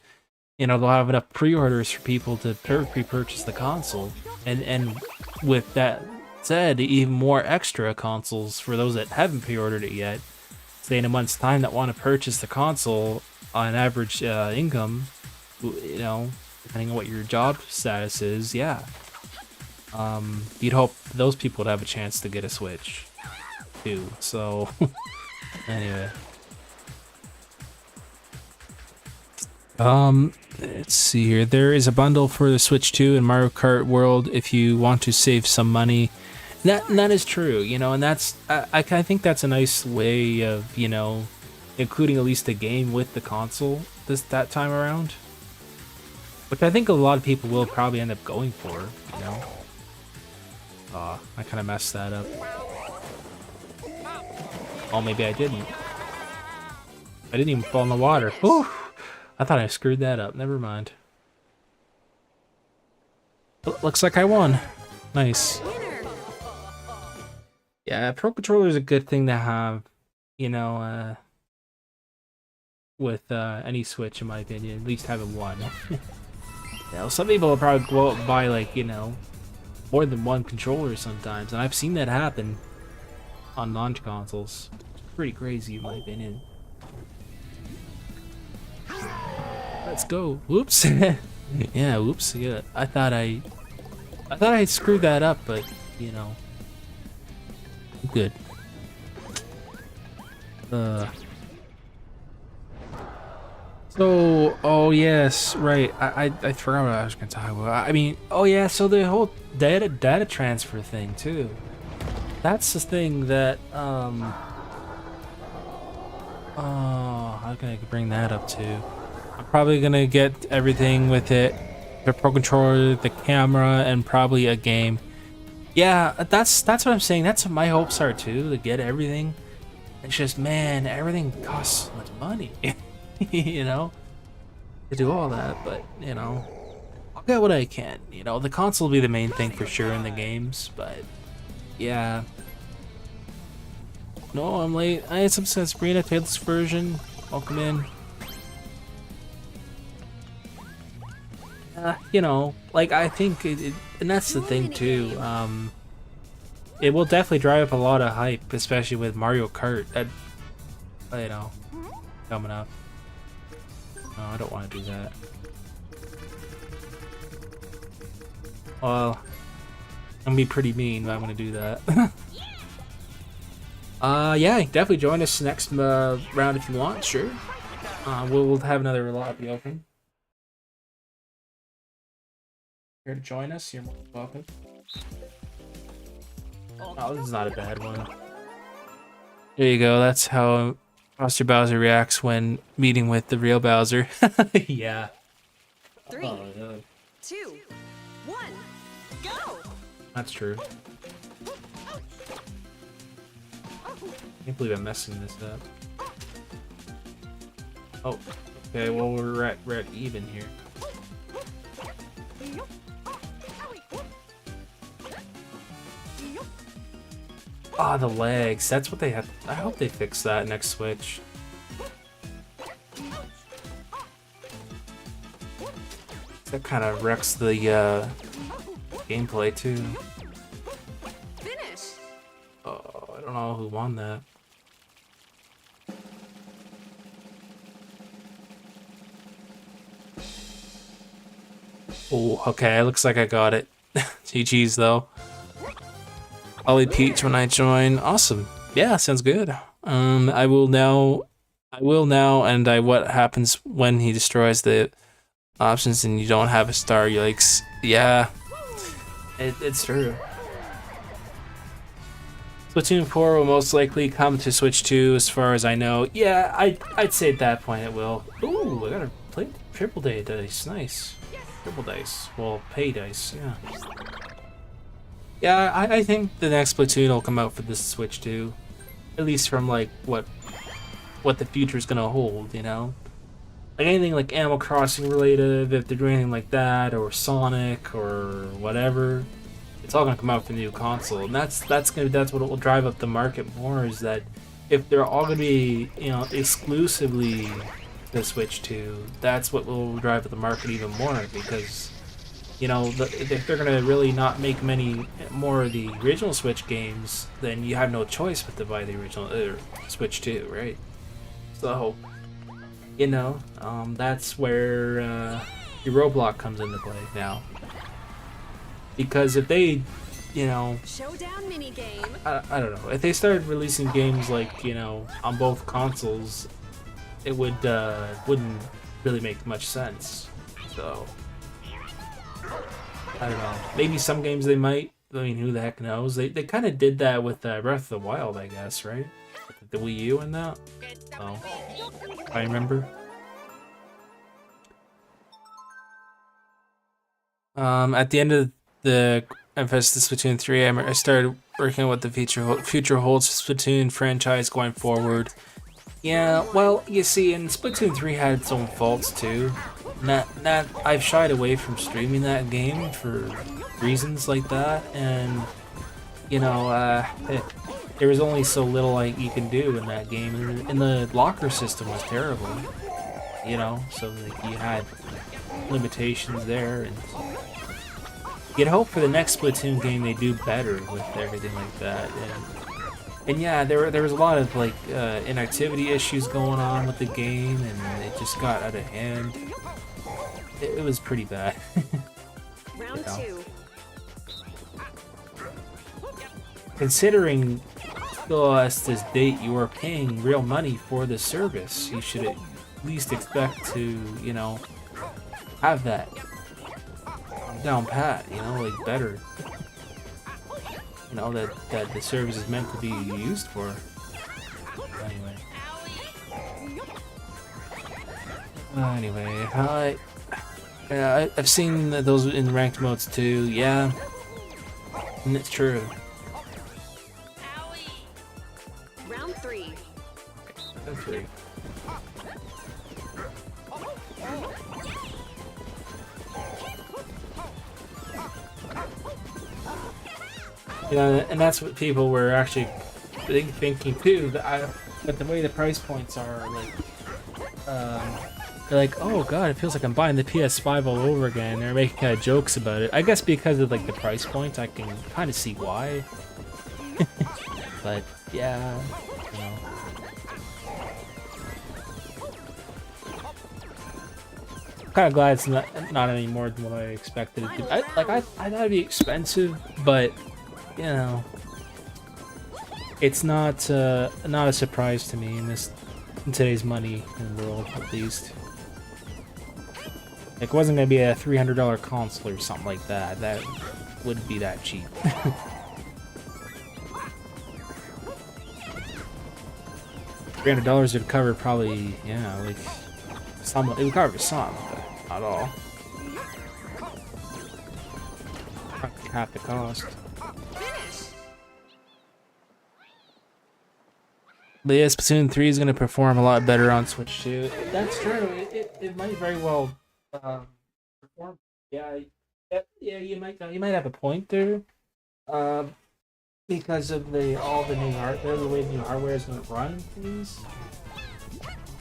they'll have enough pre-orders for people to pre-purchase the console, and with that said, even more extra consoles for those that haven't pre-ordered it yet. Say in a month's time that want to purchase the console on average income, depending on what your job status is, yeah. You'd hope those people would have a chance to get a Switch too. So anyway. Let's see here. There is a bundle for the Switch 2 in Mario Kart World if you want to save some money. That is true, you know, and that's I think that's a nice way of, you know, including at least a game with the console that time around, which I think a lot of people will probably end up going for, you know. I kind of messed that up. Oh, maybe I didn't. I didn't even fall in the water. Whew. I thought I screwed that up. Never mind. Looks like I won. Nice. Yeah, Pro Controller is a good thing to have, you know, with any Switch, in my opinion. At least having one. You know, some people will probably go out and buy, like, you know, more than one controller sometimes, and I've seen that happen on launch consoles. It's pretty crazy, in my opinion. Let's go. Whoops. Yeah, whoops. Yeah, I thought I screwed that up, but you know, good. So, oh yes, right. I forgot what I was gonna talk about. I mean, oh yeah. So the whole data transfer thing too. That's the thing that oh, how can I bring that up too? I'm probably gonna get everything with it, the Pro Controller, the camera, and probably a game. Yeah, that's what I'm saying. That's what my hopes are too, to get everything. It's just, man, everything costs so much money, you know, to do all that. But you know, I'll get what I can. You know, the console will be the main thing for sure in the games, but yeah. No, I'm late. I had some Sabrina Taylor's version. Welcome in. You know, like, I think and that's the thing too, it will definitely drive up a lot of hype, especially with Mario Kart, you know, coming up. No, I don't want to do that. Well, I'm gonna be pretty mean, but I'm gonna do that. Yeah, definitely join us next round if you want, sure. We'll have another lobby open. Here to join us, you're more than welcome. Oh, this is not a bad one. There you go, that's how Foster Bowser reacts when meeting with the real Bowser. Yeah. 3, 2, 1, go! That's true. I can't believe I'm messing this up. Oh, okay, well we're at even here. Ah, the legs. That's what they have. I hope they fix that next Switch. That kind of wrecks the gameplay too. Finish. Oh, I don't know who won that. Oh, okay. Looks like I got it. GG's though. Ollie Peach when I join. Awesome. Yeah, sounds good. I will now, and what happens when he destroys the options and you don't have a star? Yikes. Yeah, it's true. Splatoon 4 will most likely come to Switch 2, as far as I know. Yeah, I'd say at that point it will. Ooh, I gotta play triple day dice. Nice. Triple dice. Well, pay dice. Yeah. Yeah, I think the next Splatoon will come out for this Switch too. At least from like what the future's gonna hold, you know? Like anything like Animal Crossing related, if they're doing anything like that, or Sonic or whatever, it's all gonna come out for the new console. And that's what will drive up the market more, is that if they're all gonna be, you know, exclusively the Switch 2, that's what will drive up the market even more, because you know, if they're gonna really not make many more of the original Switch games, then you have no choice but to buy the original Switch 2, right? So, you know, that's where your roadblock comes into play now. Because if they, you know, Showdown minigame. I don't know, if they started releasing games like, you know, on both consoles, it wouldn't really make much sense. So I don't know. Maybe some games they might. I mean, who the heck knows? They kind of did that with Breath of the Wild, I guess, right? The Wii U and that. Oh, I remember. At the end of the Splatoon 3, I started working on what the future holds for Splatoon franchise going forward. Yeah, well, you see, and Splatoon 3 had its own faults too. Not I've shied away from streaming that game for reasons like that, and you know, there was only so little you can do in that game, and the locker system was terrible. You know, so like you had limitations there, and you'd hope for the next Splatoon game they do better with everything like that. And yeah, there was a lot of like inactivity issues going on with the game, and it just got out of hand. It was pretty bad. Round You know. 2. Considering still as this date you are paying real money for the service, you should at least expect to, you know, have that down pat, you know, like better. You know, that the service is meant to be used for. Anyway, I've seen those in ranked modes too. Yeah, and it's true. Round 3. That's true. You know, and that's what people were actually thinking too. But the way the price points are, like, they're like, oh god, it feels like I'm buying the PS5 all over again. They're making kind of jokes about it. I guess because of like the price points, I can kind of see why. But yeah, you know. I'm kind of glad it's not any more than what I expected it to be. I thought it'd be expensive, but you know, it's not a surprise to me in today's money in the world, at least. Like, it wasn't gonna be a $300 console or something like that. That wouldn't be that cheap. $300 would cover probably, yeah, like some. It would cover some, but not all. Probably half the cost. But yeah, Splatoon 3 is going to perform a lot better on Switch 2. That's true. It might very well perform. Yeah, you might have a point there. Because of all the new hardware, the way the new hardware is going to run things.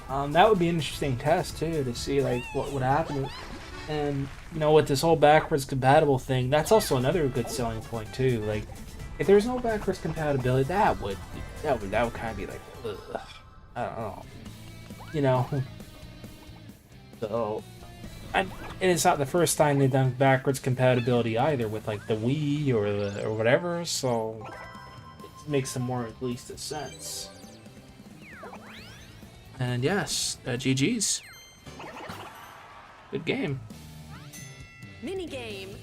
That would be an interesting test too, to see like what would happen. And you know, with this whole backwards compatible thing, that's also another good selling point too. Like, if there's no backwards compatibility, that would kind of be like, ugh, I don't know, you know. So, and it's not the first time they've done backwards compatibility either with like the Wii or whatever. So it makes some more at least a sense. And yes, GG's. Good game. Minigame.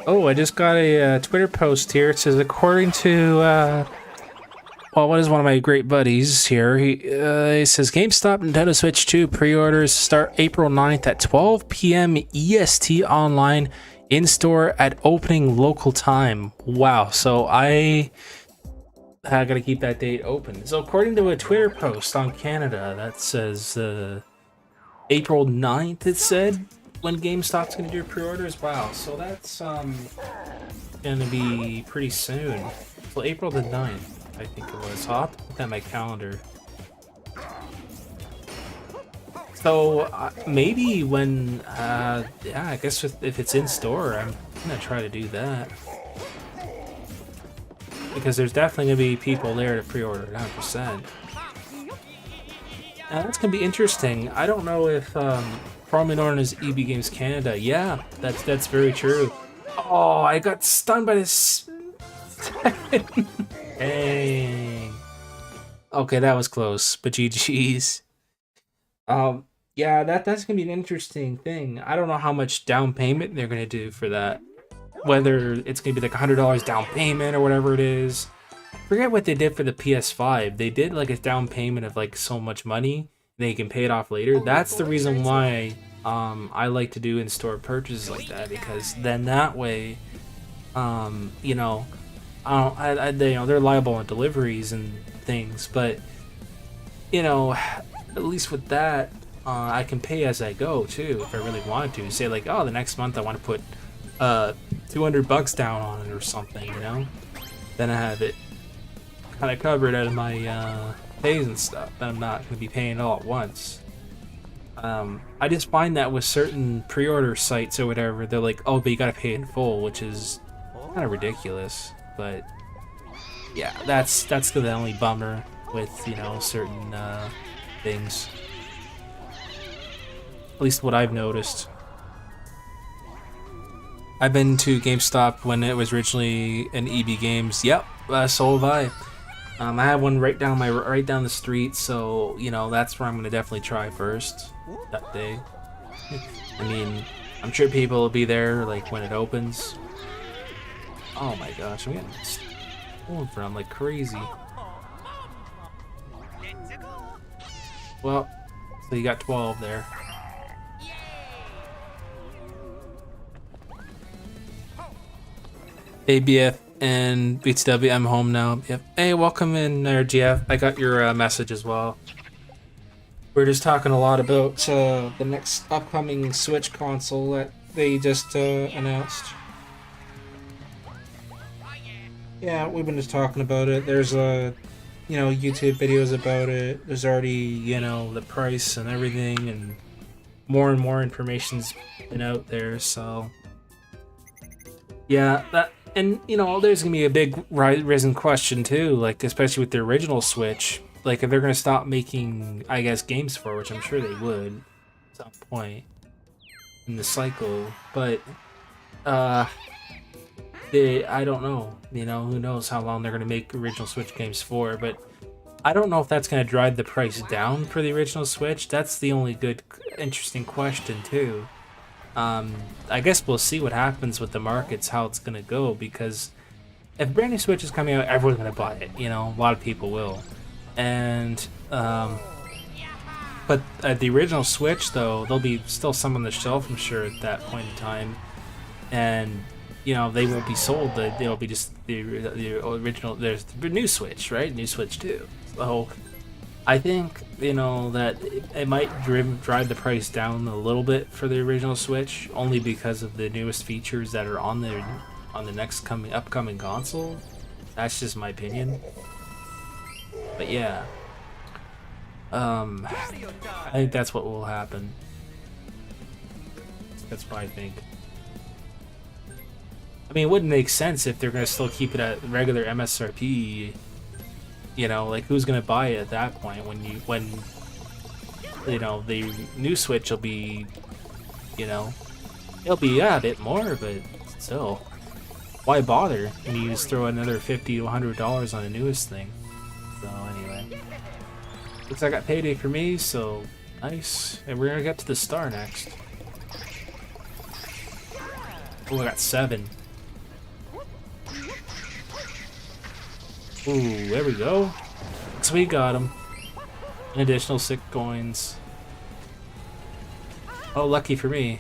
Oh, I just got a Twitter post here. It says, according to, what is one of my great buddies here? He says, GameStop Nintendo Switch 2 pre-orders start April 9th at 12 p.m. EST online, in-store at opening local time. Wow, so I gotta keep that date open. So according to a Twitter post on Canada, that says April 9th, it said, when GameStop's gonna do pre-orders. Wow, so that's gonna be pretty soon. So April the 9th, I think it was. So I'll have to put that in my calendar. So maybe when yeah, I guess if it's in store, I'm gonna try to do that. because there's definitely gonna be people there to pre-order 100%. Now that's gonna be interesting. I don't know if formerly known as EB Games Canada. Yeah, that's very true. Oh, I got stunned by this. Dang. Okay, that was close, but GG's. Yeah, that's gonna be an interesting thing. I don't know how much down payment they're gonna do for that. Whether it's gonna be like $100 down payment or whatever it is. I forget what they did for the PS5. They did like a down payment of like so much money, and they can pay it off later. That's the reason why I like to do in-store purchases like that, because then that way, you know, they're liable on deliveries and things, but you know, at least with that, I can pay as I go too if I really wanted to. Say like, oh, the next month I want to put $200 down on it or something, you know. Then I have it kind of covered out of my pays and stuff. Then I'm not going to be paying it all at once. I just find that with certain pre-order sites or whatever, they're like, oh, but you got to pay in full, which is kind of ridiculous. But yeah, that's the only bummer with, you know, certain things. At least what I've noticed. I've been to GameStop when it was originally an EB Games. Yep, so have I. I have one right down the street, so you know that's where I'm gonna definitely try first that day. I mean, I'm sure people will be there like when it opens. Oh my gosh, I'm getting stolen from like crazy. Well, so you got 12 there. ABF and BTW, I'm home now. Yep. Hey, welcome in there, GF. I got your message as well. We're just talking a lot about the next upcoming Switch console that they just announced. Yeah, we've been just talking about it. There's you know, YouTube videos about it. There's already, you know, the price and everything, and more information's been out there. So yeah, that. And, you know, there's going to be a big risen question, too, like, especially with the original Switch. Like, if they're going to stop making, I guess, games for it, which I'm sure they would at some point in the cycle. But, I don't know. You know, who knows how long they're going to make original Switch games for. But I don't know if that's going to drive the price down for the original Switch. That's the only good, interesting question, too. I guess we'll see what happens with the markets, how it's gonna go, because if brand new Switch is coming out, everyone's gonna buy it, you know, a lot of people will. And but at the original Switch though, there'll be still some on the shelf, I'm sure, at that point in time, and you know, they won't be sold. They'll be just the original. There's the new Switch, right? New Switch 2. So I think, you know, that it might drive the price down a little bit for the original Switch, only because of the newest features that are on the next upcoming console. That's just my opinion. But yeah, I think that's what will happen. That's what I think. I mean, it wouldn't make sense if they're gonna still keep it at regular MSRP. You know, like, who's gonna buy it at that point when you know, the new Switch will be, you know, it'll be a bit more, but still, why bother when you just throw another $50 to $100 on the newest thing? So anyway, looks like I got payday for me, so nice. And we're gonna get to the star next. Oh, I got 7. Ooh, there we go. So we got him. An additional 6 coins. Oh, lucky for me.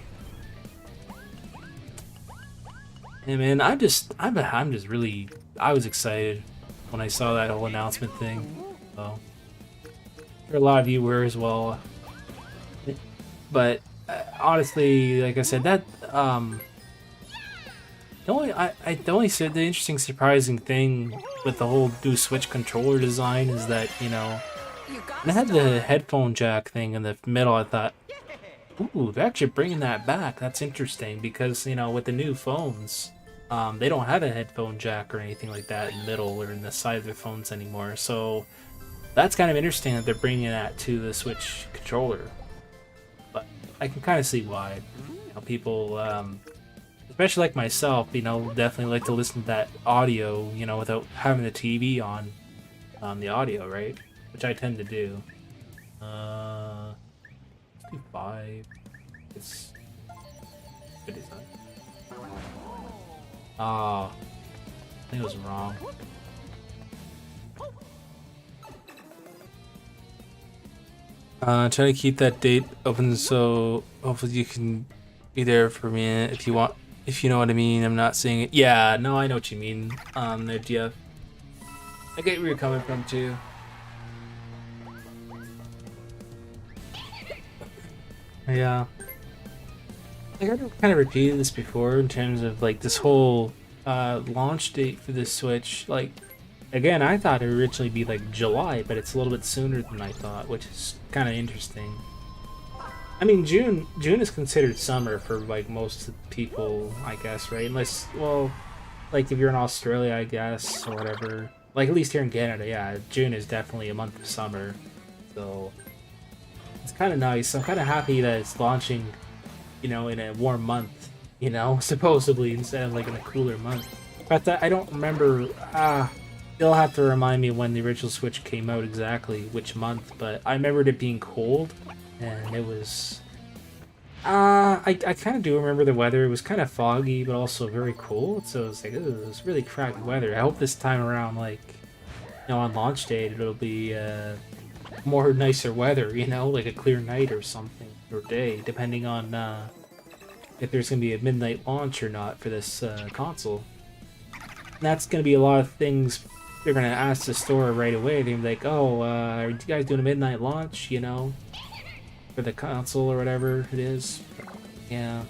Hey man, I'm just really, I was excited when I saw that whole announcement thing. So, for a lot of you were as well. But honestly, like I said, that the interesting, surprising thing with the whole new Switch controller design is that, you know, when it had the headphone jack thing in the middle, I thought, ooh, they're actually bringing that back. That's interesting because, you know, with the new phones, They don't have a headphone jack or anything like that in the middle or in the side of their phones anymore. So that's kind of interesting that they're bringing that to the Switch controller. But I can kind of see why. You know, people, especially like myself, you know, definitely like to listen to that audio, you know, without having the TV on the audio, right? Which I tend to do. Let's do 5. It's good design. Oh, I think it was wrong. Try to keep that date open so hopefully you can be there for me if you want, if you know what I mean. I'm not saying it. Yeah, no, I know what you mean. There, Jeff. I get where you're coming from too. Yeah. Like, I've kind of repeated this before in terms of like this whole launch date for the Switch. Like, again, I thought it would originally be like July, but it's a little bit sooner than I thought, which is kind of interesting. I mean, June is considered summer for like most people, I guess, right? Unless, well, like if you're in Australia, I guess, or whatever. Like at least here in Canada, yeah, June is definitely a month of summer, so it's kind of nice. I'm kind of happy that it's launching, you know, in a warm month, you know, supposedly, instead of like in a cooler month. But I don't remember, you'll have to remind me when the original Switch came out exactly, which month, but I remembered it being cold, and it was, I kind of do remember the weather. It was kind of foggy, but also very cold, so it was like, it was really crappy weather. I hope this time around, like, you know, on launch date, it'll be, more nicer weather, you know, like a clear night or something, or day, depending on if there's going to be a midnight launch or not for this console. And that's going to be a lot of things they're going to ask the store right away. They're going to be like, oh, are you guys doing a midnight launch, you know, for the console or whatever it is? Yeah.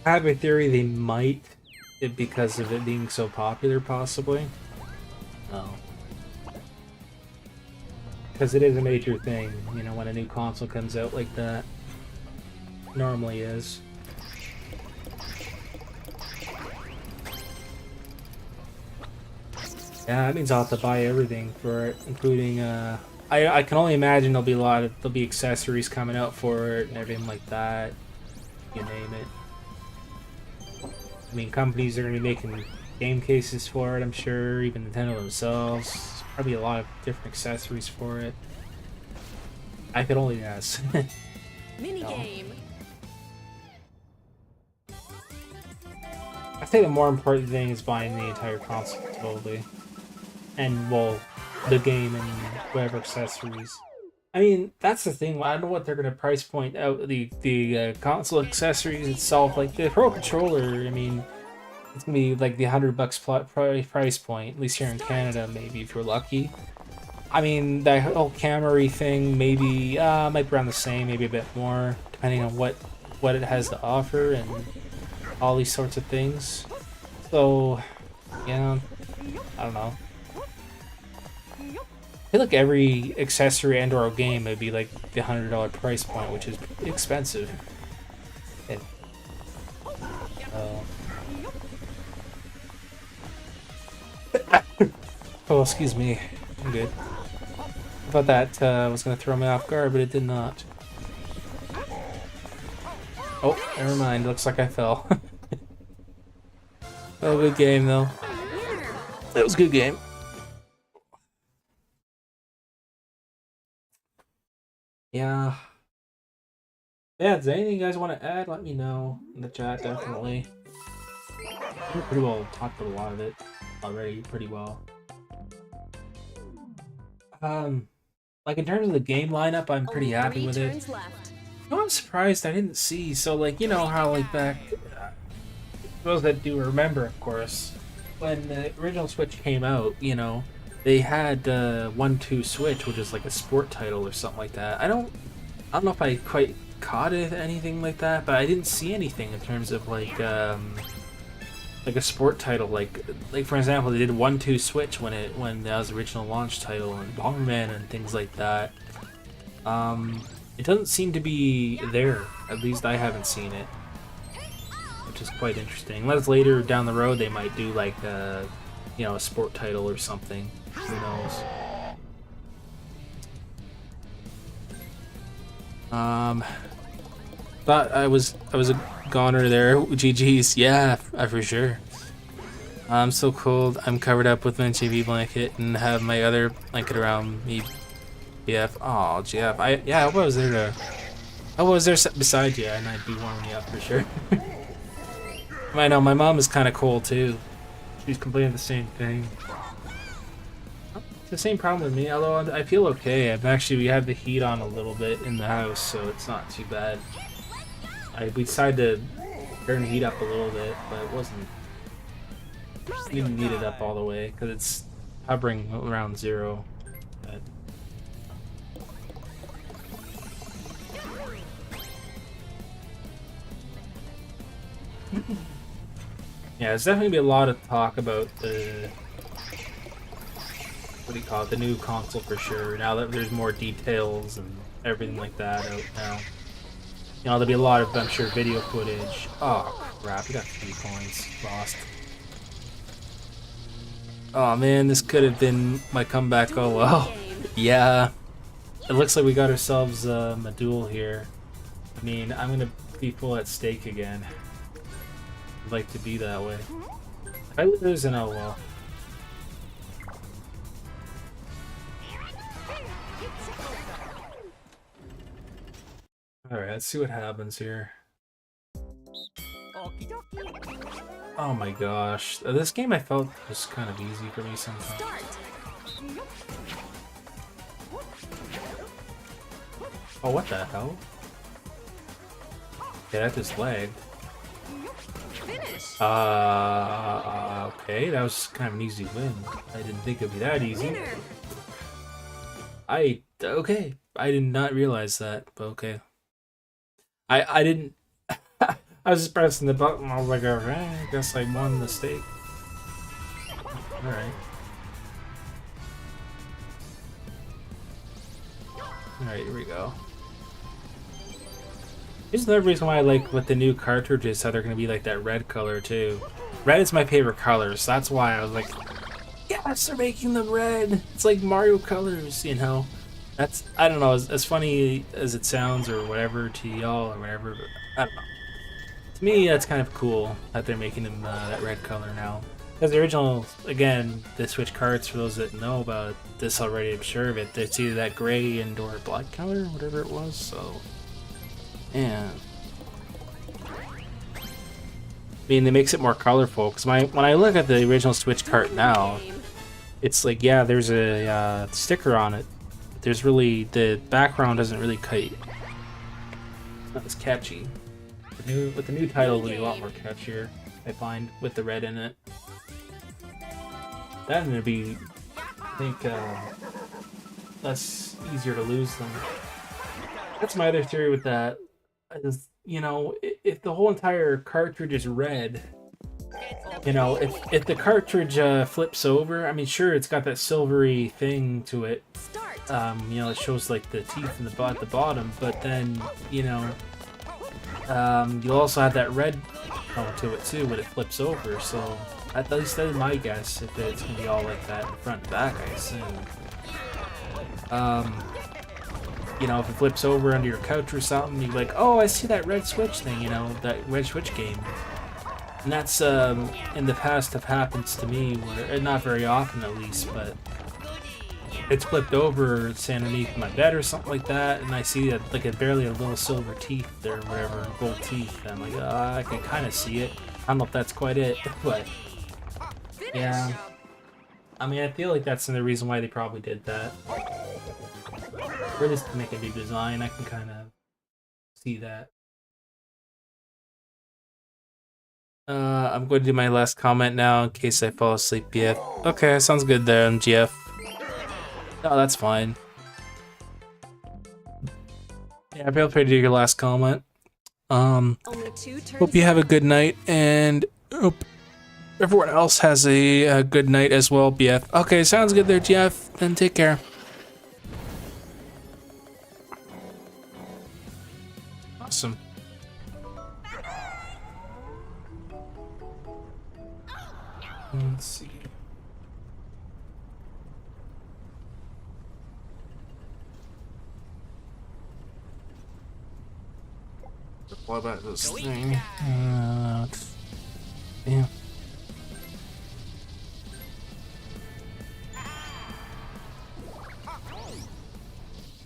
I have a theory they might, because of it being so popular, possibly. Oh. Because it is a major thing, you know, when a new console comes out like that. Normally is. Yeah, that means I'll have to buy everything for it, including, I can only imagine there'll be accessories coming out for it and everything like that. You name it. I mean, companies are going to be making game cases for it, I'm sure, even Nintendo themselves. Probably a lot of different accessories for it. I could only guess. Minigame. I think the more important thing is buying the entire console, totally. And, well, the game and whatever accessories. I mean, that's the thing. I don't know what they're going to price point out the console accessories itself. Like the Pro Controller, I mean, it's going to be like the $100 price point, at least here in Canada, maybe, if you're lucky. I mean, that whole camera thing, maybe, might be around the same, maybe a bit more, depending on what it has to offer and all these sorts of things. So, yeah, I don't know. I feel like every accessory and/or game would be like the $100 price point, which is expensive. And, oh, excuse me. I'm good. I thought that was going to throw me off guard, but it did not. Oh, never mind. Looks like I fell. Oh, good game, though. That was a good game. Yeah. Yeah, is there anything you guys want to add? Let me know in the chat, definitely. I pretty well talked about a lot of it already, pretty well. Like in terms of the game lineup, I'm pretty happy with it. No, I'm surprised I didn't see. So, like, you know how, like, back, those that do remember, of course, when the original Switch came out, you know, they had 1-2 Switch, which is like a sport title or something like that. I don't know if I quite caught it, anything like that, but I didn't see anything in terms of like a sport title. Like for example, they did 1-2 Switch when that was the original launch title, and Bomberman and things like that. It doesn't seem to be there. At least I haven't seen it. which is quite interesting. Unless later down the road they might do like a sport title or something. Who knows? Thought I was a goner there. GG's, yeah, for sure. I'm so cold. I'm covered up with my JV blanket and have my other blanket around me. GF. Oh, GF. I hope I was there to. I was there beside you, and I'd be warming you up for sure. I know my mom is kind of cold too. She's complaining the same thing. It's the same problem with me, although I feel okay. We have the heat on a little bit in the house, so it's not too bad. We decided to turn the heat up a little bit, but it wasn't. Didn't need it up all the way because it's hovering around 0. But yeah, there's definitely be a lot of talk about the the new console for sure. Now that there's more details and everything like that out now. There'll be a lot of, I'm sure, video footage. Oh crap, we got 3 coins. Lost. Oh man, this could have been my comeback. Oh well. Yeah. It looks like we got ourselves a duel here. I mean, I'm gonna be full at stake again. I'd like to be that way. If I lose, then oh well. Alright, let's see what happens here. Oh my gosh. This game I felt was kind of easy for me sometimes. Oh, what the hell? Okay, that just lagged. Okay, that was kind of an easy win. I didn't think it'd be that easy. Okay, I did not realize that, but okay. I didn't. I was just pressing the button. I was like, okay, I guess I won the stake. All right. All right, here we go. Here's another reason why I like with the new cartridges how they're gonna be like that red color too. Red is my favorite color, so that's why I was like, yes, they're making them red. It's like Mario colors, you know. That's, I don't know, as funny as it sounds or whatever to y'all or whatever, but I don't know. To me, that's kind of cool that they're making them that red color now. Because the original, again, the Switch carts, for those that know about this already, I'm sure of it, it's either that gray and or black color, whatever it was, so... Yeah. I mean, it makes it more colorful, because when I look at the original Switch cart now, it's like, yeah, there's a sticker on it. There's really, the background doesn't really kite. It's not as catchy. With the new title, it'll be a lot more catchier, I find, with the red in it. That's gonna be, I think, less easier to lose them. That's my other theory with that. Is, you know, if the whole entire cartridge is red, you know, if the cartridge flips over, I mean, sure, it's got that silvery thing to it. You know, it shows like the teeth in the at the bottom, but then, you know, you'll also have that red color to it too when it flips over. So at least that's my guess. If it's gonna be all like that in front and back, I assume. You know, if it flips over under your couch or something, you're like, oh, I see that red switch thing. You know, that red switch game. And that's in the past have happened to me, where not very often at least, but it's flipped over, it's underneath my bed or something like that, and I see it like barely a little silver teeth there, or whatever, gold teeth. And I'm like, I can kind of see it. I don't know if that's quite it, but yeah. I mean, I feel like that's the reason why they probably did that. Or at least to make a new design, I can kind of see that. I'm going to do my last comment now in case I fall asleep yet. Okay, sounds good there, MGF. Oh, that's fine. Yeah, feel free to do your last comment. Hope you have a good night, and hope everyone else has a good night as well, BF. Okay, sounds good there, GF. Then take care. Awesome. see. What about this thing? Yeah.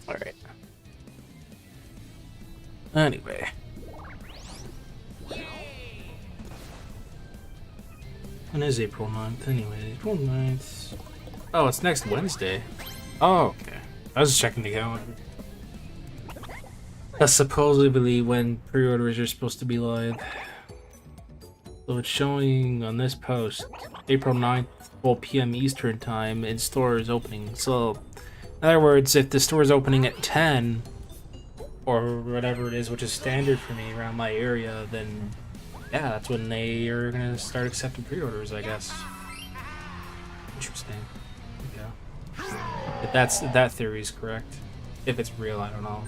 Alright. Anyway. When is April 9th? Anyway, April 9th. Oh, it's next Wednesday. Oh, okay. I was just checking the calendar. That's supposedly when pre-orders are supposed to be live. So it's showing on this post, April 9th, 12 p.m. Eastern time, and store is opening. So, in other words, if the store is opening at 10, or whatever it is, which is standard for me around my area, then yeah, that's when they are gonna start accepting pre-orders, I guess. Interesting. Yeah. If that theory is correct. If it's real, I don't know.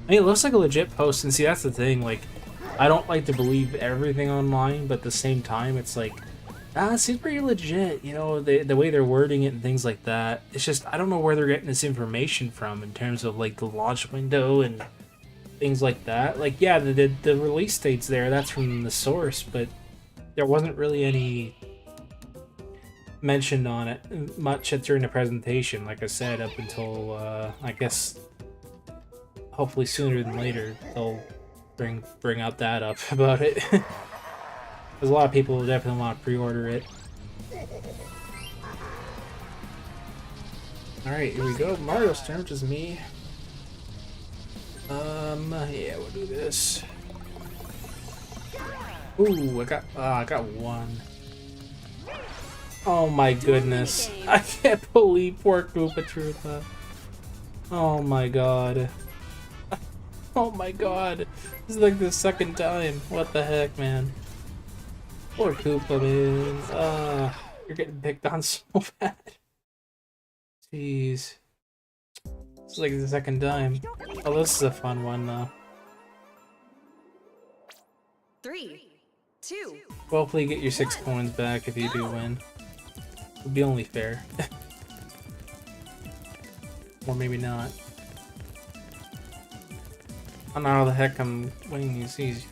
I mean, it looks like a legit post, and see, that's the thing, like, I don't like to believe everything online, but at the same time, it's like, it seems pretty legit, you know, the way they're wording it and things like that. It's just, I don't know where they're getting this information from in terms of, like, the launch window and things like that. Like, yeah, the release date's there, that's from the source, but there wasn't really any mention on it much during the presentation, like I said, up until, I guess, hopefully sooner than later, they'll bring out that up about it. There's a lot of people who definitely want to pre-order it. Alright, here we go. Mario's turn, which is me. Yeah, we'll do this. Ooh, I got one. Oh my goodness. I can't believe poor Koopa Troopa. Oh my god. Oh my god. This is like the second time. What the heck, man. Poor Koopa, man. You're getting picked on so bad. Jeez. It's like the second time. Oh, this is a fun one, though. 3, 2. Hopefully you get your 6 coins back if you do win. It'd be only fair. Or maybe not. I don't know how the heck I'm winning these. Finish.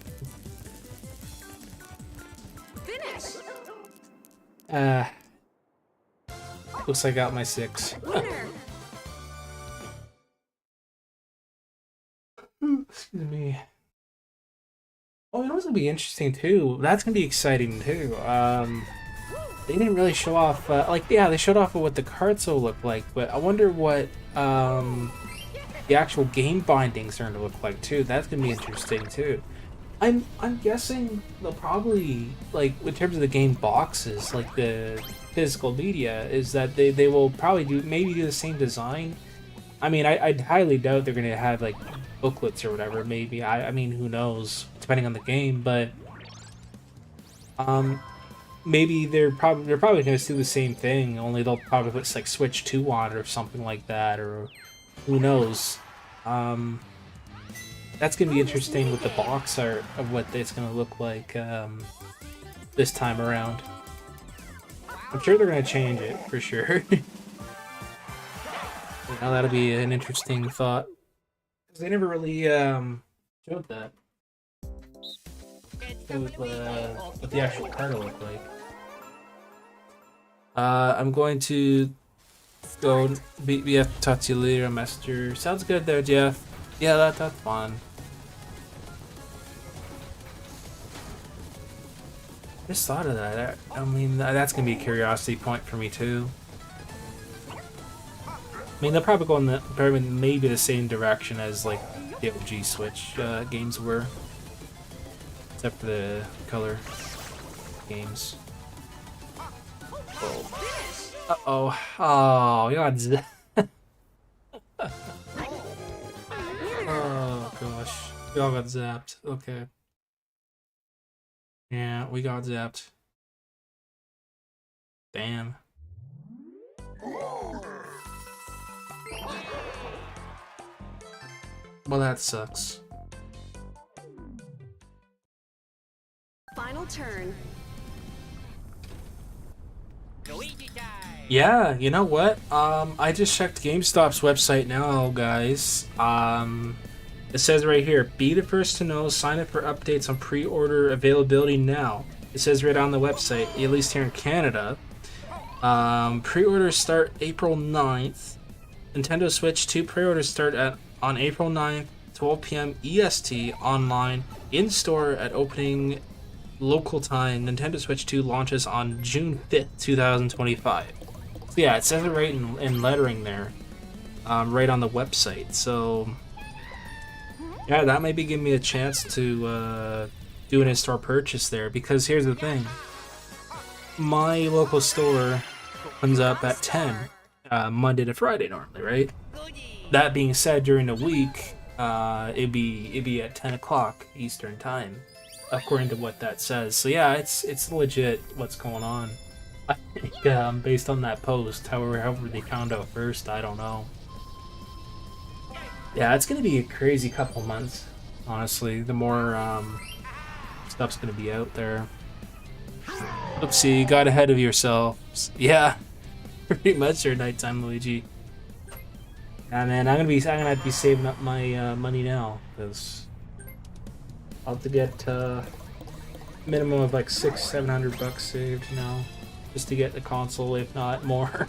Looks like I got my 6. Winner. Excuse me. Oh, you know what's gonna be interesting too? That's gonna be exciting too. They didn't really show off, like, yeah, they showed off what the cards will look like, but I wonder what, the actual game bindings are gonna look like too. That's gonna be interesting too. I'm guessing they'll probably, like, in terms of the game boxes, like the physical media, is that they will probably do the same design. I mean, I'd highly doubt they're gonna have like booklets or whatever. Maybe I mean, who knows, depending on the game, but maybe they're probably gonna do the same thing. Only they'll probably put like Switch 2 on it or something like that, or who knows. That's gonna be interesting with the box art of what it's gonna look like this time around. I'm sure they're gonna change it for sure. Now that'll be an interesting thought, because they never really showed that. Showed what the actual card will look like. I'm going to go be talk to you later, Master. Sounds good there, Jeff. Yeah, that's fun. Just thought of that. I mean, that's gonna be a curiosity point for me too. I mean, they'll probably go in maybe the same direction as like the OG Switch games were, except for the color games. Oh, oh, God. Oh gosh, we all got zapped. Okay. Yeah, we got zapped. Damn. Well, that sucks. Final turn. Yeah, you know what? I just checked GameStop's website now, guys. It says right here, be the first to know, sign up for updates on pre-order availability now. It says right on the website, at least here in Canada. Pre-orders start April 9th. Nintendo Switch 2 pre-orders start on April 9th, 12 p.m. EST, online, in-store at opening local time. Nintendo Switch 2 launches on June 5th, 2025. So yeah, it says it right in lettering there, right on the website. So yeah, that maybe give me a chance to do an in-store purchase there, because here's the thing. My local store opens up at 10, Monday to Friday normally, right? That being said, during the week, it'd be at 10 o'clock Eastern time, according to what that says. So yeah, it's legit what's going on. I think based on that post, however they found out first, I don't know. Yeah, it's gonna be a crazy couple months, honestly. The more stuff's gonna be out there. Oopsie, you got ahead of yourselves. Yeah, pretty much your nighttime, Luigi. Yeah, man, I'm gonna have to be saving up my money now, because I'll have to get minimum of like $600-700 saved now, just to get the console, if not more.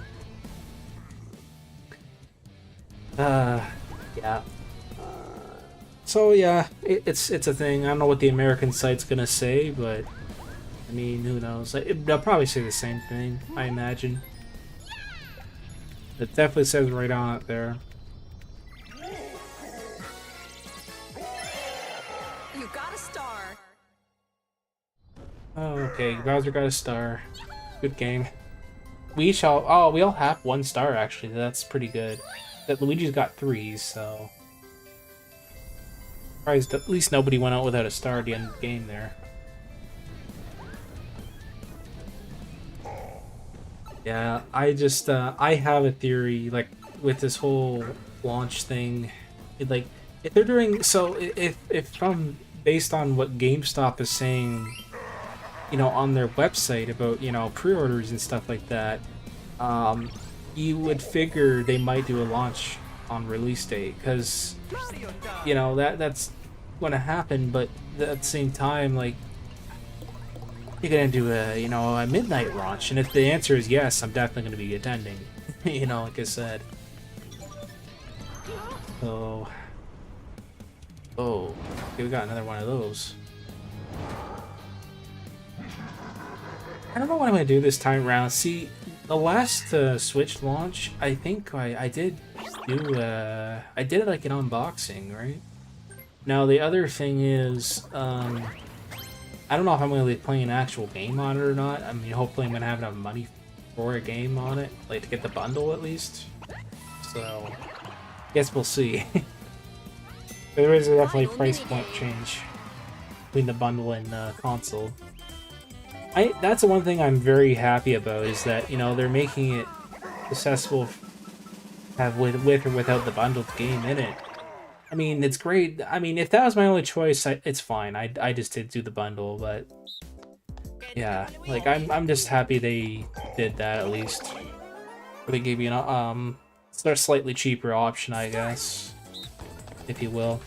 Yeah. So yeah, it's a thing. I don't know what the American site's gonna say, but I mean, who knows? They'll probably say the same thing, I imagine. It definitely says right on it there. You got a star. Oh, okay. Bowser got a star. Good game. We shall. Oh, we all have 1 star actually. That's pretty good. That Luigi's got 3, so. Surprised at least nobody went out without a star at the end of the game there. Yeah, I just I have a theory, like, with this whole launch thing, like, if they're doing so, if from based on what GameStop is saying, you know, on their website about, you know, pre-orders and stuff like that, you would figure they might do a launch on release date, because, you know, that's going to happen, but at the same time, like, you're gonna do a midnight launch, and if the answer is yes, I'm definitely gonna be attending. You know, like I said. So, oh, okay, we got another one of those. I don't know what I'm gonna do this time around. See, the last Switch launch, I think I did do I did like an unboxing, right? Now the other thing is, I don't know if I'm going to be playing an actual game on it or not. I mean, hopefully I'm going to have enough money for a game on it, like to get the bundle at least. So, I guess we'll see. There is definitely a price point change between the bundle and console. That's the one thing I'm very happy about, is that, you know, they're making it accessible to have with or without the bundled game in it. I mean, it's great. I mean, if that was my only choice, it's fine. I just did do the bundle, but yeah, like I'm just happy they did that at least. They gave you an a slightly cheaper option, I guess, if you will.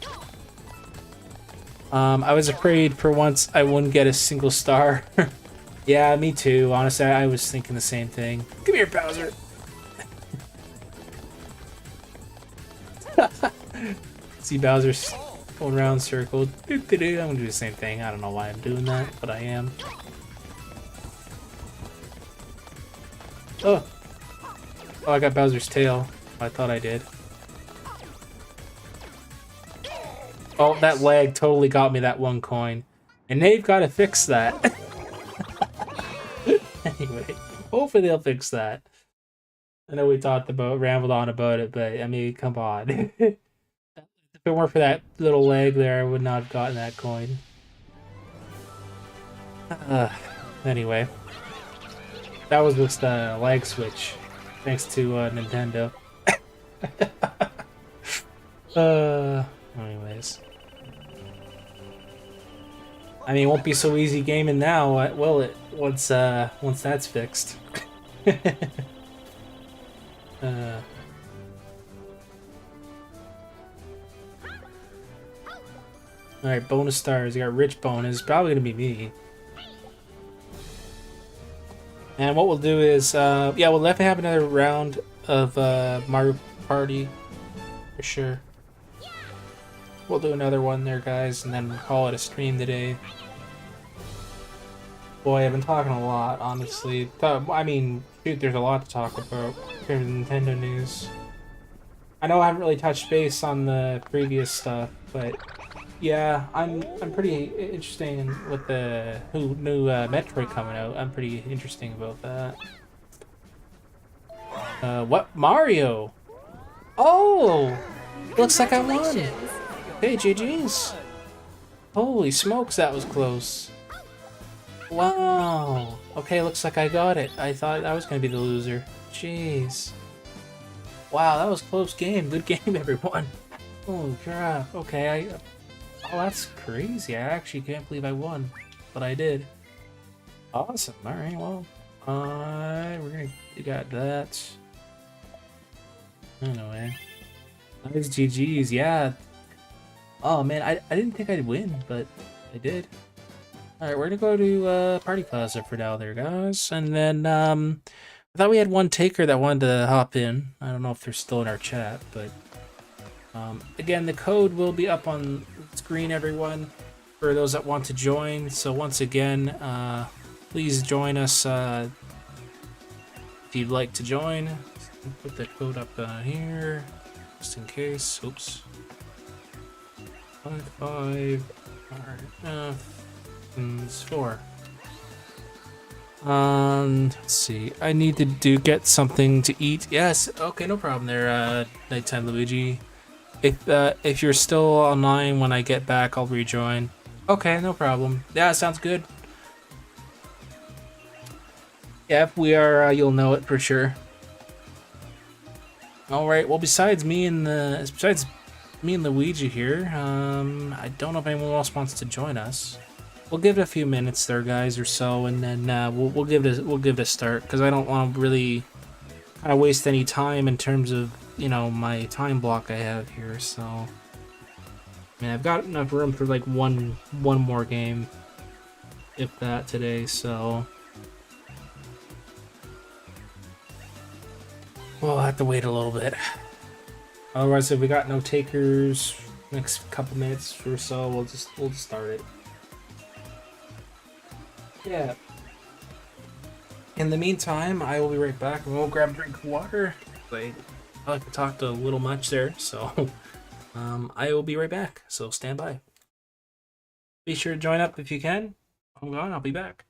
I was afraid for once I wouldn't get a single star. Yeah, me too. Honestly, I was thinking the same thing. Come here, Bowser. See Bowser going around circled. I'm gonna do the same thing. I don't know why I'm doing that, but I am. Oh, I got Bowser's tail. I thought I did. Oh, that lag totally got me that 1 coin, and they've got to fix that. Anyway, hopefully they'll fix that. I know we rambled on about it, but I mean, come on. If it weren't for that little leg there, I would not have gotten that coin. Anyway. That was just a lag switch. Thanks to Nintendo. Anyways. I mean, it won't be so easy gaming now, will it? Once that's fixed. Uh, all right, bonus stars. You got rich bonus. Probably gonna be me. And what we'll do is, yeah, we'll definitely have another round of Mario Party for sure. We'll do another one there, guys, and then call it a stream today. Boy, I've been talking a lot, honestly. I mean, shoot, there's a lot to talk about for Nintendo news. I know I haven't really touched base on the previous stuff, but yeah, I'm pretty interesting with the new Metroid coming out. I'm pretty interesting about that. What Mario? Oh, looks like I won. Congratulations. Hey, GG's. Holy smokes, that was close. Wow. Okay, looks like I got it. I thought I was gonna be the loser. Jeez. Wow, that was a close game. Good game, everyone. Holy crap. Okay, oh, that's crazy. I actually can't believe I won, but I did. Awesome. All right. Well, we got that. Anyway, nice GG's. Yeah. Oh man, I didn't think I'd win, but I did. All right, we're gonna go to Party Plaza for now, there, guys, and then I thought we had one taker that wanted to hop in. I don't know if they're still in our chat, but again, the code will be up on the screen, everyone, for those that want to join. So once again, please join us if you'd like to join. Put that code up here, just in case. Oops. 5 4. Let's see. I need to get something to eat. Yes. Okay, no problem there. Nighttime Luigi. If you're still online when I get back, I'll rejoin. Okay, no problem. Yeah, sounds good. Yeah, if we are, you'll know it for sure. All right. Well, besides me and Luigi here, I don't know if anyone else wants to join us. We'll give it a few minutes there, guys, or so, and then we'll give it a start, because I don't want to really kind of waste any time in terms of, you know, my time block I have here. So, I mean, I've got enough room for like one more game, if that, today. So we'll have to wait a little bit. Otherwise, if we got no takers next couple minutes or so, we'll just start it. Yeah. In the meantime, I will be right back, and we'll grab a drink of water. I like to talk a little much there, so I will be right back. So stand by. Be sure to join up if you can. Hold on, I'll be back.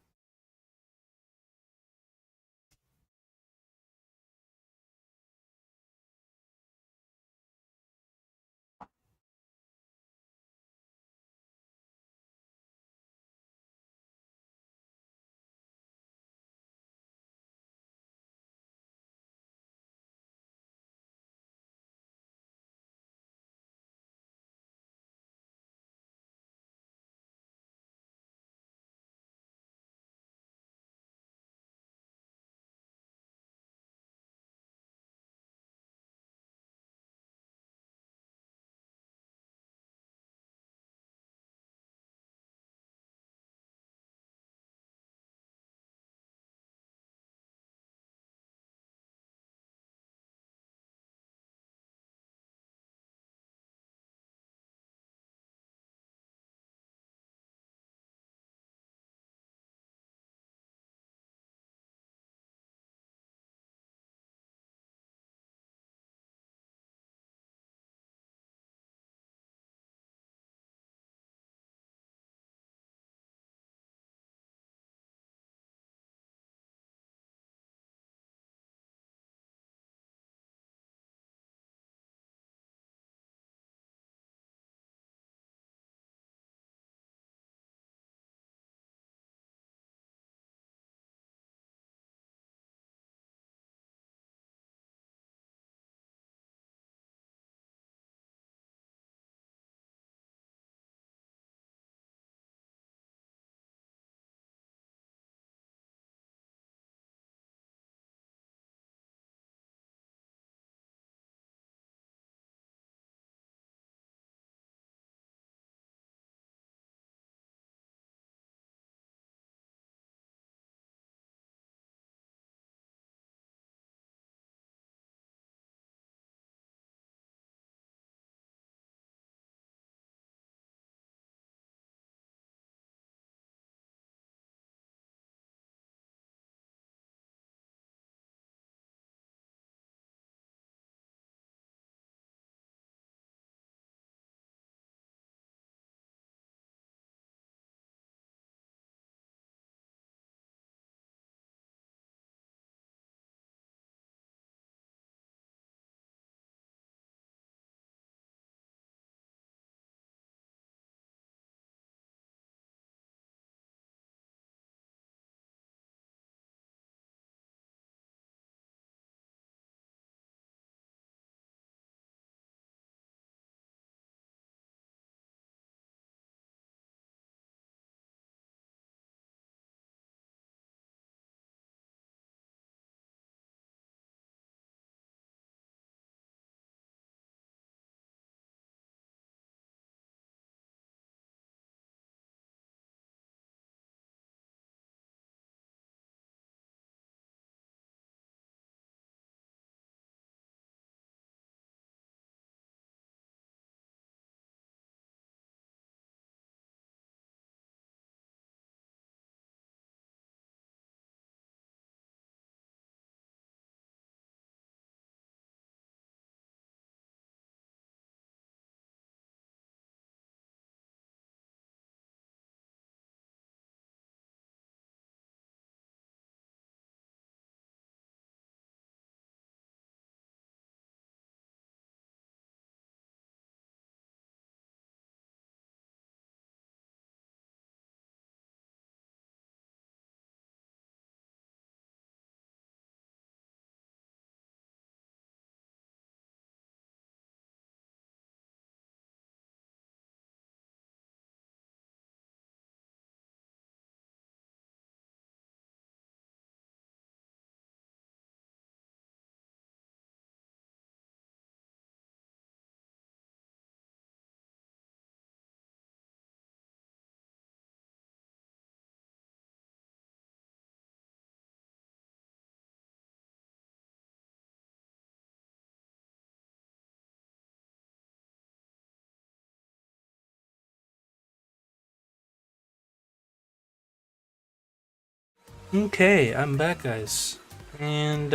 Okay, I'm back, guys. And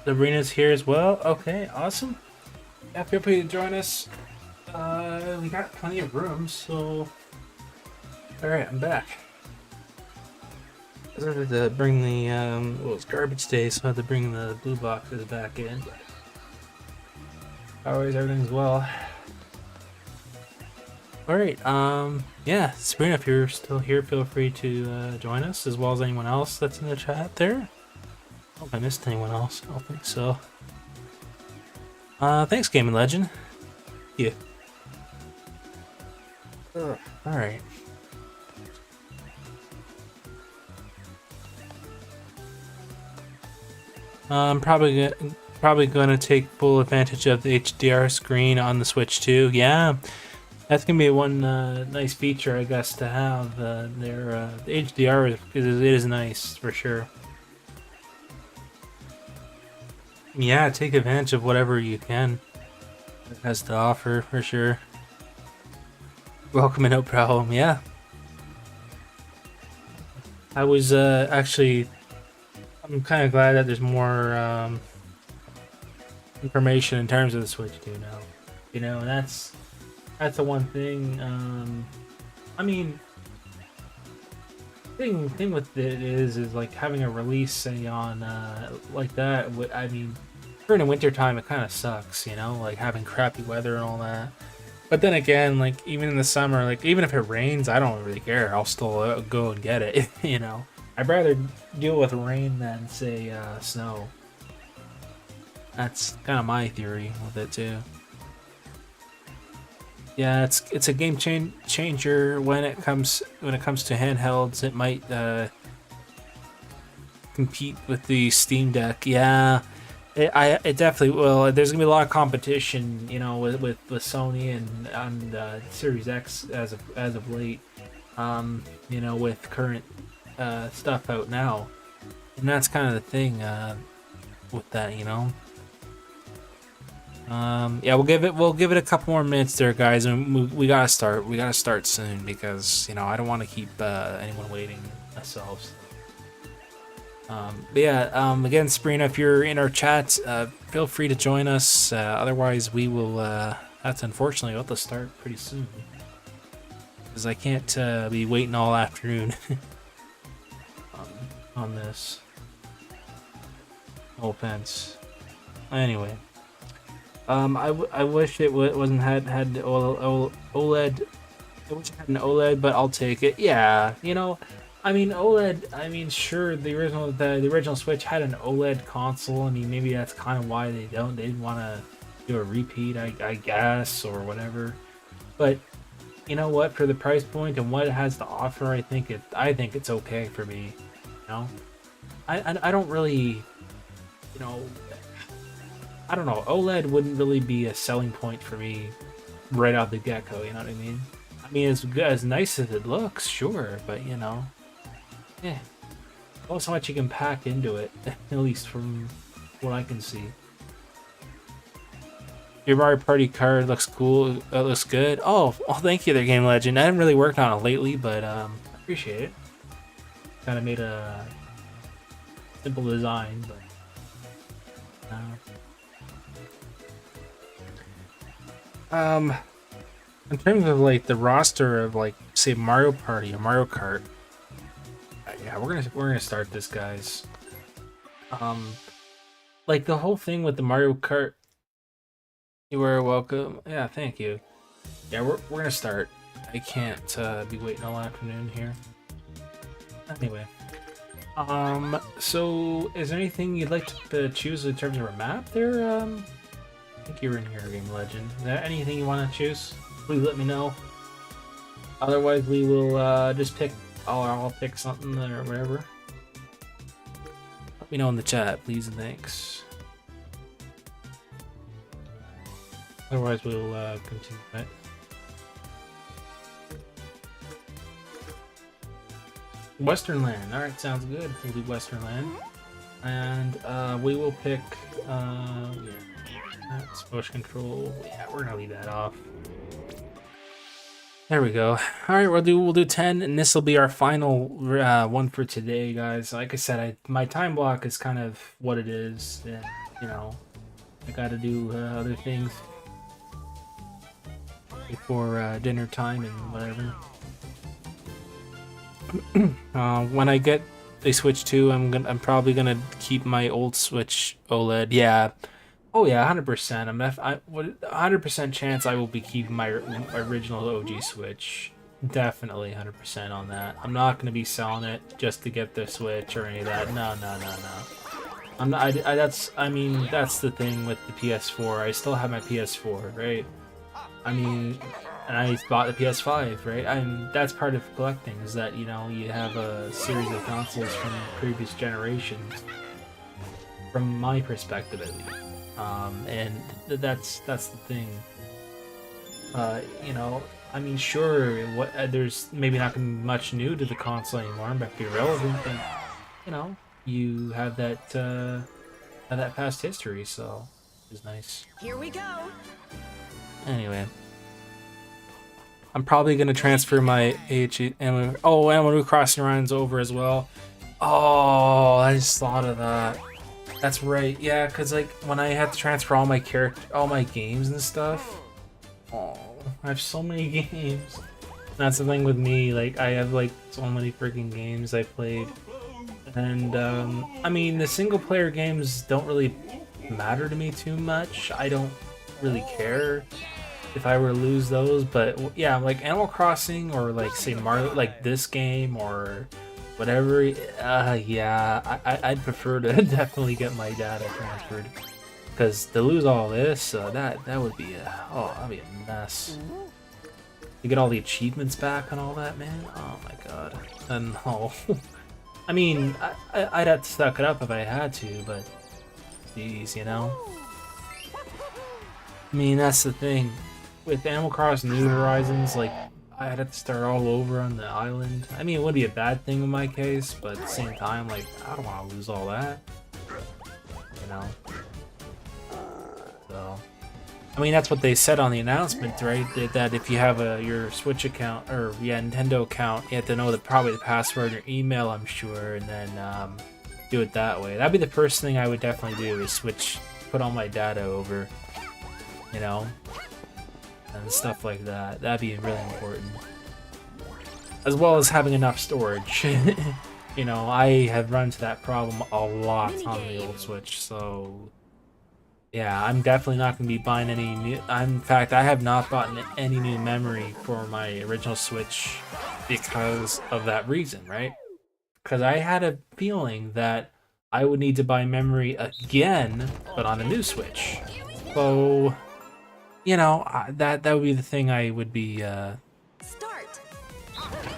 Sabrina's here as well. Okay, awesome. Yeah, feel free to join us. We got plenty of room, so alright, I'm back. I had to bring the well, it's garbage day, so I had to bring the blue boxes back in. Always everything's well. Alright, yeah, Sabrina, if you're still here, feel free to join us, as well as anyone else that's in the chat there. I hope I missed anyone else. I don't think so. Thanks, Gaming Legend. Yeah. Alright. I'm probably gonna take full advantage of the HDR screen on the Switch too. Yeah, that's gonna be one nice feature, I guess, to have. The HDR is nice for sure. Yeah, take advantage of whatever you can it has to offer for sure. Welcome and no problem. Yeah, I was actually. I'm kind of glad that there's more information in terms of the Switch 2 now. You know, and that's the one thing. I mean, thing with it is like having a release say on like that. I mean, during the winter time, it kind of sucks. You know, like having crappy weather and all that. But then again, like even in the summer, like even if it rains, I don't really care. I'll still go and get it. You know. I'd rather deal with rain than, say, snow. That's kind of my theory with it too. Yeah, it's a game changer when it comes to handhelds. It might compete with the Steam Deck. Yeah, it definitely will. There's gonna be a lot of competition, you know, with Sony and Series X as of late. You know, with current stuff out now, and that's kind of the thing with that, you know. Yeah, we'll give it a couple more minutes there, guys, and we gotta start soon because, you know, I don't want to keep anyone waiting ourselves. But yeah, again, Sabrina, if you're in our chat, feel free to join us. Otherwise, we will have to, unfortunately, we'll have to start pretty soon because I can't be waiting all afternoon. On this. No offense. Anyway, I wish it wasn't had OLED. I wish it had an OLED, but I'll take it. Yeah, you know, I mean OLED. I mean, sure, the original Switch had an OLED console. I mean, maybe that's kind of why they didn't want to do a repeat, I guess, or whatever. But you know what? For the price point and what it has to offer, I think it's okay for me. Know? I don't really, you know, I don't know. OLED wouldn't really be a selling point for me right out the get-go. You know what I mean? I mean, as nice as it looks, sure, but you know, yeah, not so much you can pack into it. At least from what I can see. Your Mario Party card looks cool. It looks good. Oh, well, thank you, there, Game Legend. I haven't really worked on it lately, but I appreciate it. Kind of made a simple design, but in terms of like the roster of like say Mario Party or Mario Kart, yeah, we're gonna start this, guys. Like the whole thing with the Mario Kart. You are welcome. Yeah, thank you. Yeah, we're gonna start. I can't be waiting all afternoon here. Anyway, so is there anything you'd like to choose in terms of a map there? I think you're in here, Game Legend. Is there anything you want to choose? Please let me know. Otherwise, we will just pick. I'll pick something or whatever. Let me know in the chat, please and thanks. Otherwise, we'll continue that. Western Land. Alright, sounds good. We'll do Western Land. And we will pick yeah, that's motion control. Yeah, we're gonna leave that off. There we go. All right, we'll do 10, and this will be our final one for today, guys. Like I said, my time block is kind of what it is, and you know, I got to do other things before dinner time and whatever. When I get a Switch 2, I'm probably gonna keep my old Switch OLED. Yeah. Oh yeah, 100%. 100% chance I will be keeping my original OG Switch. Definitely 100% on that. I'm not gonna be selling it just to get the Switch or any of that. No, no, no, no. I'm not. I mean, that's the thing with the PS4. I still have my PS4, right? I mean, and I bought the PS5, right? That's part of collecting, is that, you know, you have a series of consoles from previous generations, from my perspective at least. And that's the thing. You know, I mean, sure, there's maybe not gonna be much new to the console anymore, but be relevant, but you know, you have that past history, so it's nice. Here we go. Anyway, I'm probably gonna transfer my Animal Crossing runs over as well. Oh, I just thought of that. That's right, yeah, because like when I had to transfer all my games and stuff. Oh, I have so many games. That's the thing with me. Like I have like so many freaking games I played, and I mean the single player games don't really matter to me too much. I don't really care if I were to lose those, but yeah, like Animal Crossing or like say Mario, like this game or whatever. Yeah, I'd prefer to definitely get my data transferred, because to lose all this, that would be that'd be a mess. You get all the achievements back and all that, man. Oh my god. And no, I mean, I'd have to suck it up if I had to, but geez, you know. I mean, that's the thing with Animal Crossing New Horizons. Like, I'd have to start all over on the island. I mean, it would be a bad thing in my case, but at the same time, like, I don't want to lose all that. You know? So, I mean, that's what they said on the announcement, right? That if you have your Switch account, or yeah, Nintendo account, you have to know probably the password or email, I'm sure, and then do it that way. That'd be the first thing I would definitely do, is put all my data over, you know? And stuff like that. That'd be really important. As well as having enough storage. You know, I have run into that problem a lot on the old Switch, so yeah, I'm definitely not going to be buying any new. In fact, I have not bought any new memory for my original Switch because of that reason, right? Because I had a feeling that I would need to buy memory again, but on a new Switch. So, you know, that would be the thing I would be Start.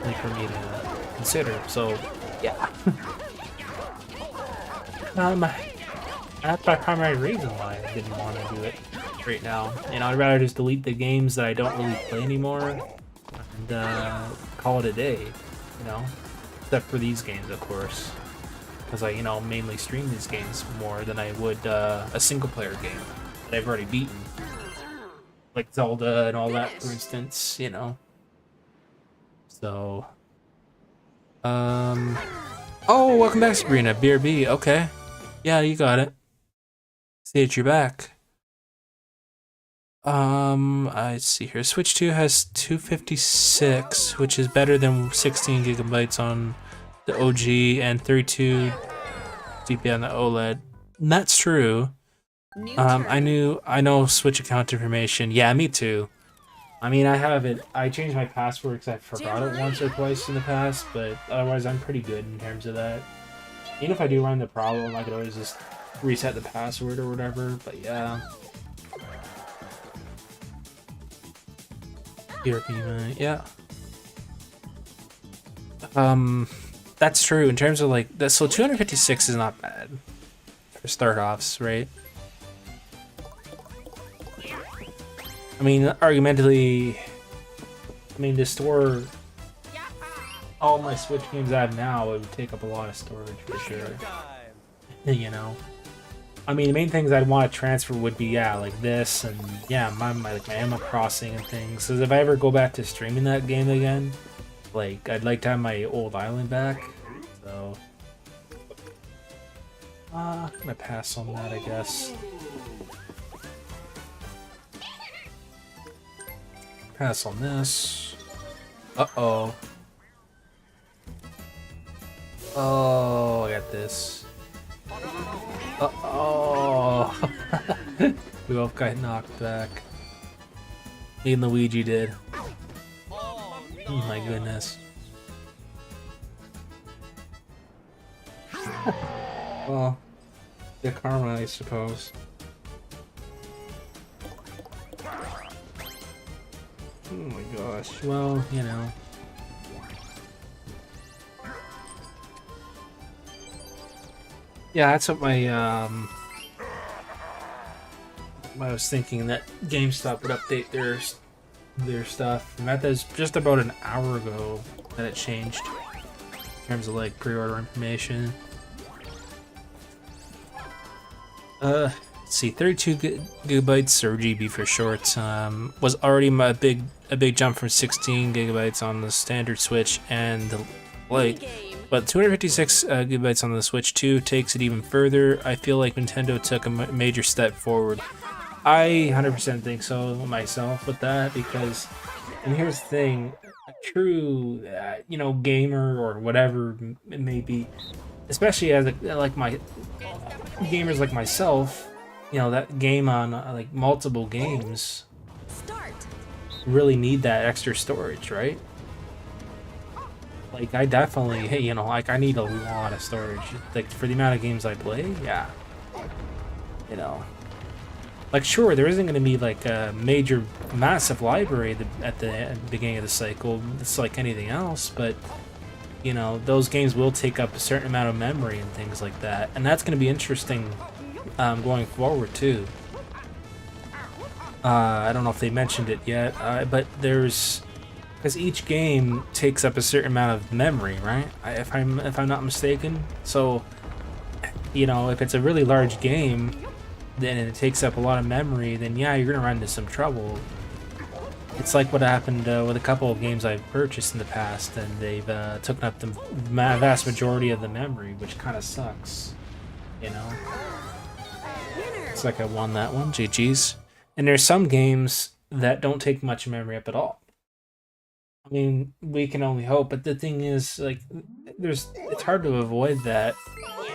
like for me to consider. So, yeah. That's my primary reason why I didn't want to do it right now. You know, I'd rather just delete the games that I don't really play anymore and call it a day, you know? Except for these games, of course. Because I, you know, mainly stream these games more than I would a single-player game that I've already beaten. Like Zelda and all that, for instance, you know? So... Oh, welcome back, Sabrina. BRB, okay. Yeah, you got it. See that you're back. I see here. Switch 2 has 256, which is better than 16 gigabytes on the OG and 32 GB on the OLED. And that's true. I know Switch account information. Yeah, me too. I mean, I have it. I changed my password because I forgot it once or twice in the past, but otherwise I'm pretty good in terms of that. Even if I do run the problem, I could always just reset the password or whatever, but yeah. Yeah. That's true in terms of like that. So 256 is not bad for start-offs, right? I mean, argumentally, I mean, to store all my Switch games I have now, it would take up a lot of storage for sure. You know? I mean, the main things I'd want to transfer would be, yeah, like this, and yeah, like my Animal Crossing and things. So if I ever go back to streaming that game again, like, I'd like to have my old island back. So, I'm gonna pass on that, I guess. Pass on this. Uh-oh. Oh, I got this. Uh-oh. We both got knocked back. Me and Luigi did. Oh my goodness. Well, the karma, I suppose. Oh my gosh. Well, you know. Yeah, that's what my I was thinking, that GameStop would update their stuff. And that was just about an hour ago that it changed in terms of like pre-order information. Let's see, 32 gigabytes, or GB for short, was already a big jump from 16 gigabytes on the standard Switch and the Lite. But 256 gigabytes on the Switch 2 takes it even further. I feel like Nintendo took a major step forward. I 100% think so myself with that, because, and here's the thing, a true, you know, gamer or whatever it may be, especially as like my gamers like myself, you know, that game on like multiple games really need that extra storage, right? Like, I definitely, you know, like, I need a lot of storage. Like, for the amount of games I play, yeah. You know. Like, sure, there isn't going to be, like, a major, massive library at the beginning of the cycle. It's like anything else, but, you know, those games will take up a certain amount of memory and things like that. And that's going to be interesting going forward, too. I don't know if they mentioned it yet, but there's... Because each game takes up a certain amount of memory, right? If I'm not mistaken. So, you know, if it's a really large game, then it takes up a lot of memory, then yeah, you're gonna run into some trouble. It's like what happened with a couple of games I've purchased in the past, and they've taken up the vast majority of the memory, which kind of sucks. You know. It's like I won that one, GG's. And there's some games that don't take much memory up at all. I mean, we can only hope, but the thing is, like, it's hard to avoid that,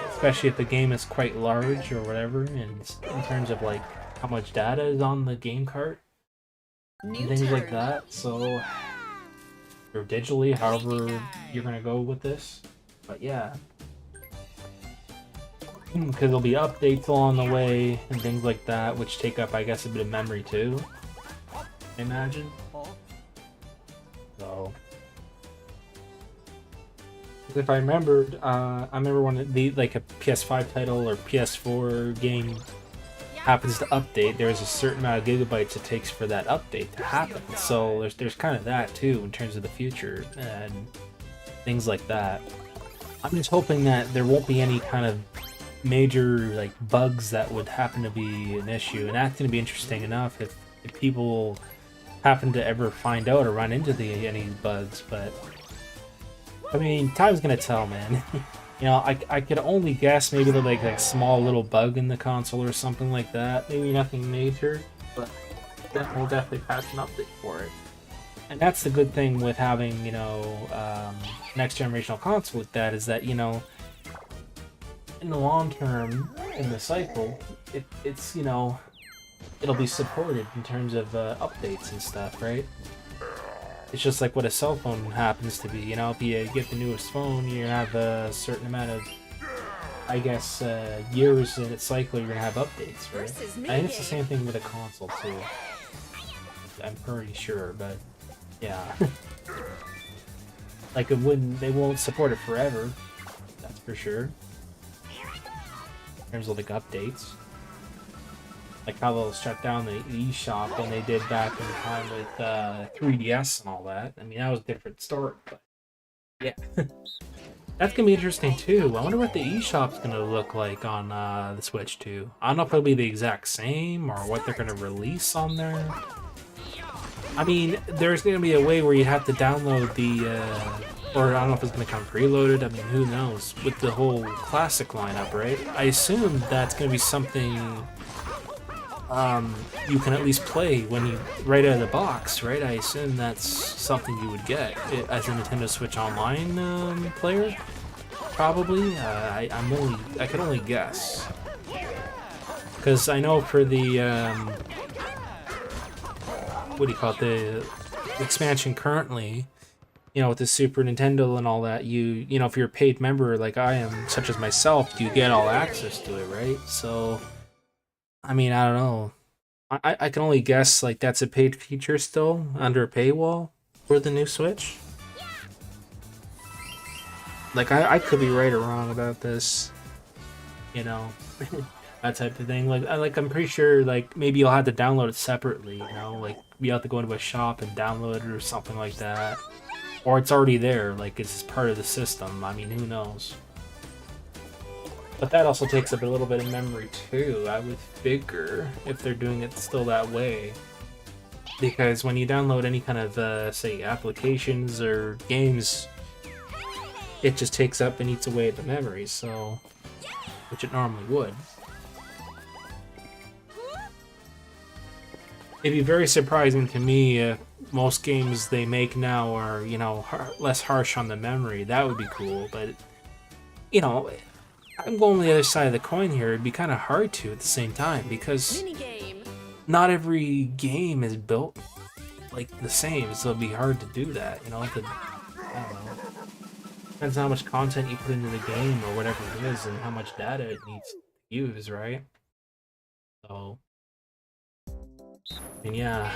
especially if the game is quite large or whatever, and in terms of, like, how much data is on the game cart, and things like that, so, or digitally, however you're gonna go with this, but yeah. Because there'll be updates along the way, and things like that, which take up, I guess, a bit of memory too, I imagine. So, if I remembered, I remember when like a PS5 title or PS4 game happens to update, there's a certain amount of gigabytes it takes for that update to happen. So there's kind of that too in terms of the future and things like that. I'm just hoping that there won't be any kind of major like bugs that would happen to be an issue, and that's going to be interesting enough if people happen to ever find out or run into any bugs. But I mean, time's gonna tell, man. You know, I could only guess maybe the like a small little bug in the console or something like that. Maybe nothing major, but we'll definitely pass an update for it. And that's the good thing with having, you know, next generational console with that, is that, you know, in the long term in the cycle, it's you know, it'll be supported in terms of updates and stuff, right? It's just like what a cell phone happens to be, you know, if you get the newest phone, you're gonna have a certain amount of, I guess, years in its cycle, you're gonna have updates, right? I think it's the same thing with a console too. I'm pretty sure, but yeah. Like they won't support it forever, that's for sure. In terms of like updates. Like how they'll shut down the eShop when they did back in time with 3DS and all that. I mean, that was a different story, but yeah. That's gonna be interesting too. I wonder what the eShop's gonna look like on the Switch too. I don't know if it'll be the exact same or what they're gonna release on there. I mean, there's gonna be a way where you have to download the, or I don't know if it's gonna come preloaded. I mean, who knows? With the whole classic lineup, right? I assume that's gonna be something you can at least play when you right out of the box, right? I assume that's something you would get as a Nintendo Switch Online player. Probably. I can only guess, because I know for the what do you call it, the expansion currently, you know, with the Super Nintendo and all that, you know, if you're a paid member like I am, such as myself, you get all access to it, right? So I mean, I don't know. I can only guess like that's a paid feature still under a paywall for the new Switch. Like I could be right or wrong about this, you know, that type of thing. Like I'm pretty sure like maybe you'll have to download it separately, you know, like you have to go into a shop and download it or something like that, or it's already there, like it's part of the system. I mean, who knows? But that also takes up a little bit of memory too, I would figure, if they're doing it still that way. Because when you download any kind of, say, applications or games, it just takes up and eats away at the memory, so... which it normally would. It'd be very surprising to me if most games they make now are, you know, less harsh on the memory. That would be cool, but, you know... I'm going on the other side of the coin here. It'd be kind of hard to at the same time, because not every game is built like the same, so it'd be hard to do that, you know? I don't know. Depends on how much content you put into the game or whatever it is, and how much data it needs to use, right? So, I mean, yeah.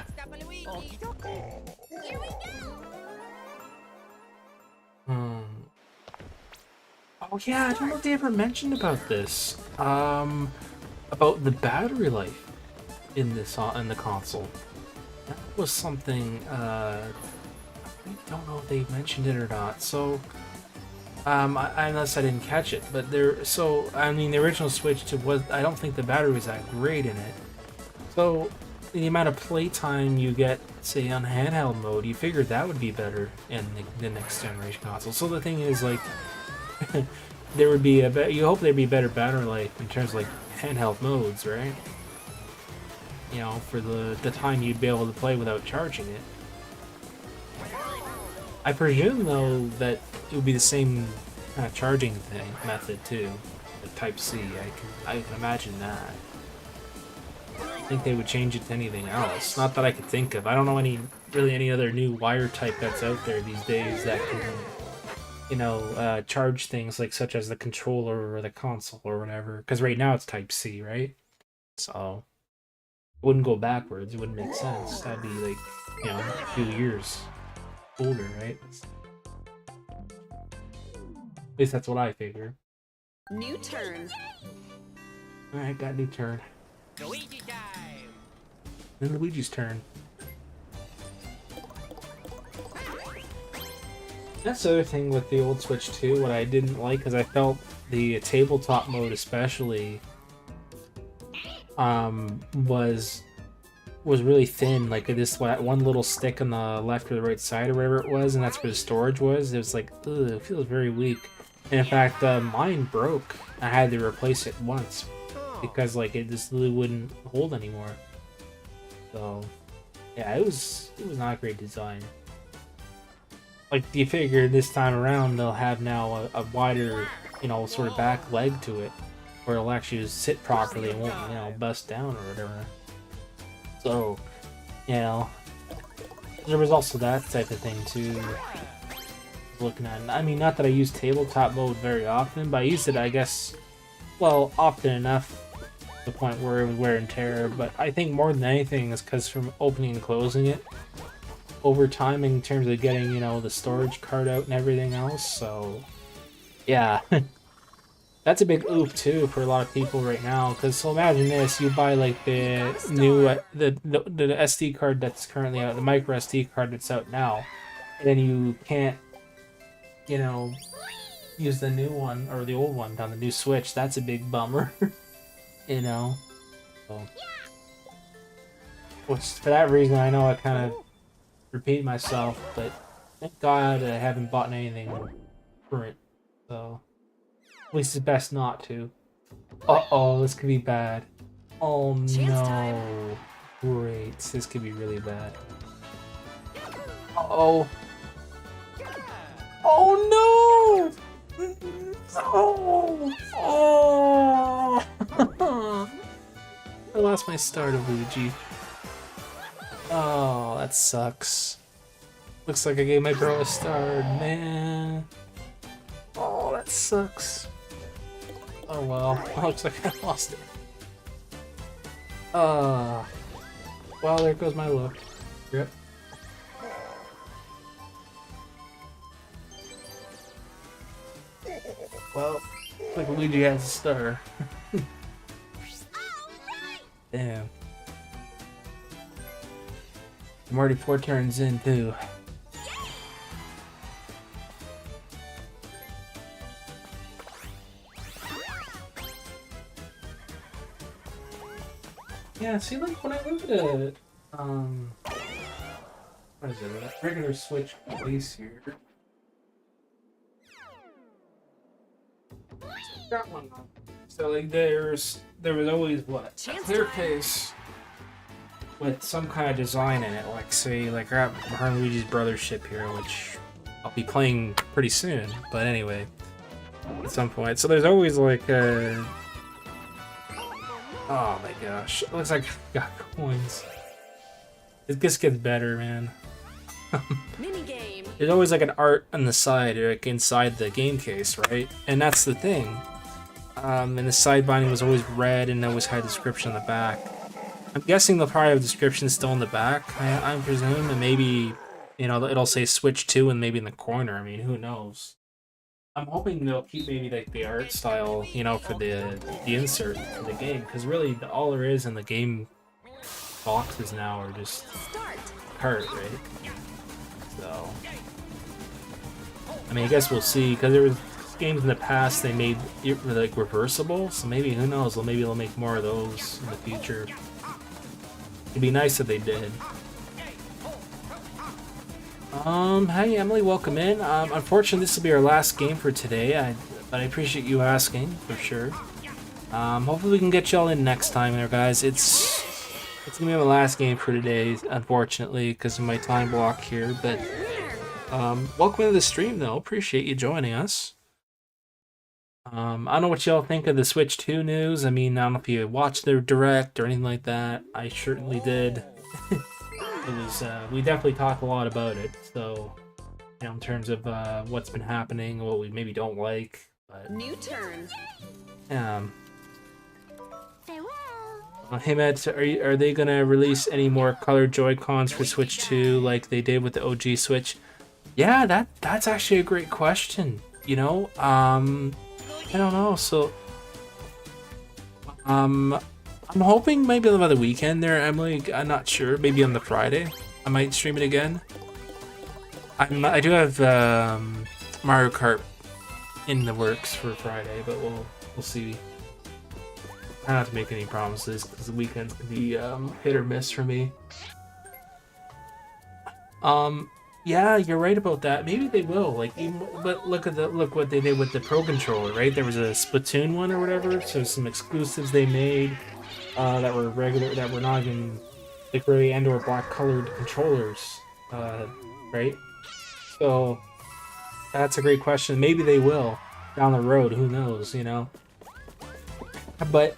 Oh yeah, I don't know if they ever mentioned about this. About the battery life in this in the console. That was something. I don't know if they mentioned it or not. So, unless I didn't catch it, but there. So I mean, the original Switch was. I don't think the battery was that great in it. So the amount of playtime you get, say on handheld mode, you figured that would be better in the next generation console. So the thing is, like. There would be you hope there'd be better battery life in terms of like handheld modes, right? You know, for the time you'd be able to play without charging it. I presume though that it would be the same kind of charging method too, the Type C. I can imagine that. I think they would change it to anything else. Not that I could think of. I don't know really any other new wire type that's out there these days that can, you know, charge things like such as the controller or the console or whatever. Because right now it's Type C, right? So it wouldn't go backwards. It wouldn't make sense. That'd be like, you know, a few years older, right? At least that's what I figure. New turn. Alright, got a new turn. Luigi time! Then Luigi's turn. That's the other thing with the old Switch 2, what I didn't like, because I felt the tabletop mode especially was really thin. Like this one little stick on the left or the right side or wherever it was, and that's where the storage was. It was like, ugh, it feels very weak. And in fact, mine broke. I had to replace it once because like it just really wouldn't hold anymore. So yeah, it was not a great design. Like, do you figure this time around they'll have now a wider, you know, sort of back leg to it, where it'll actually just sit properly and won't, you know, bust down or whatever. So, you know, there was also that type of thing too. Looking at, I mean, not that I use tabletop mode very often, but I used it, I guess, well, often enough to the point where it was wear and tear. But I think more than anything is because from opening and closing it over time in terms of getting, you know, the storage card out and everything else. So yeah, that's a big oof too for a lot of people right now, because so imagine this, you buy like the new the SD card that's currently out, the micro SD card that's out now, and then you can't, you know, use the new one or the old one on the new Switch. That's a big bummer, you know. So, which for that reason, I know I kind of repeat myself, but thank God I haven't bought anything current. So at least it's best not to. Uh-oh, this could be bad. Oh no. Great, this could be really bad. Uh-oh. Oh no! Oh! Oh! I lost my star to Luigi. Oh, that sucks. Looks like I gave my girl a star, man. Oh, that sucks. Oh well, looks like I lost it. Well, there goes my luck. Yep. Well, looks like Luigi has a star. Damn. I'm already 4 turns in, too. Yeah, see, like, when I look at a, what is it, a regular Switch case here. Got one on. So, like, there was always, what, a clear case with some kind of design in it, like, say, like, I got her and Luigi's Brother ship here, which I'll be playing pretty soon, but anyway, at some point. So there's always, like, a... Oh my gosh, it looks like I got coins. It just gets better, man. Minigame. There's always like an art on the side, or like inside the game case, right? And that's the thing. And the side binding was always red and always had a description on the back. I'm guessing they'll probably have a description still in the back, I presume, and maybe, you know, it'll say Switch 2 and maybe in the corner. I mean, who knows? I'm hoping they'll keep maybe like the art style, you know, for the insert for the game, because really all there is in the game boxes now are just art, right? So, I mean, I guess we'll see, because there was games in the past they made like reversible, so maybe, who knows, maybe they'll make more of those in the future. It'd be nice if they did. Hey Emily, welcome in. Unfortunately, this will be our last game for today, but I appreciate you asking, for sure. Hopefully we can get y'all in next time there, guys. It's gonna be my last game for today, unfortunately, because of my time block here, but, welcome to the stream, though. Appreciate you joining us. I don't know what y'all think of the Switch 2 news. I mean, I don't know if you watched their direct or anything like that. I certainly did. It was, we definitely talked a lot about it, so, you know, in terms of what's been happening, what we maybe don't like, but... New turn. Hey Matt, are they gonna release any more colored Joy-Cons for Switch 2 like they did with the OG Switch? Yeah, that's actually a great question, you know? I don't know, so... I'm hoping maybe on the weekend there, Emily. I'm not sure. Maybe on the Friday, I might stream it again. I do have Mario Kart in the works for Friday, but we'll see. I don't have to make any promises because the weekends can be hit or miss for me. Yeah, you're right about that. Maybe they will. Like, but look what they did with the Pro Controller, right? There was a Splatoon one or whatever, so some exclusives they made. That were regular, that were not even the gray and or black colored controllers, right? So that's a great question. Maybe they will down the road. Who knows? You know. But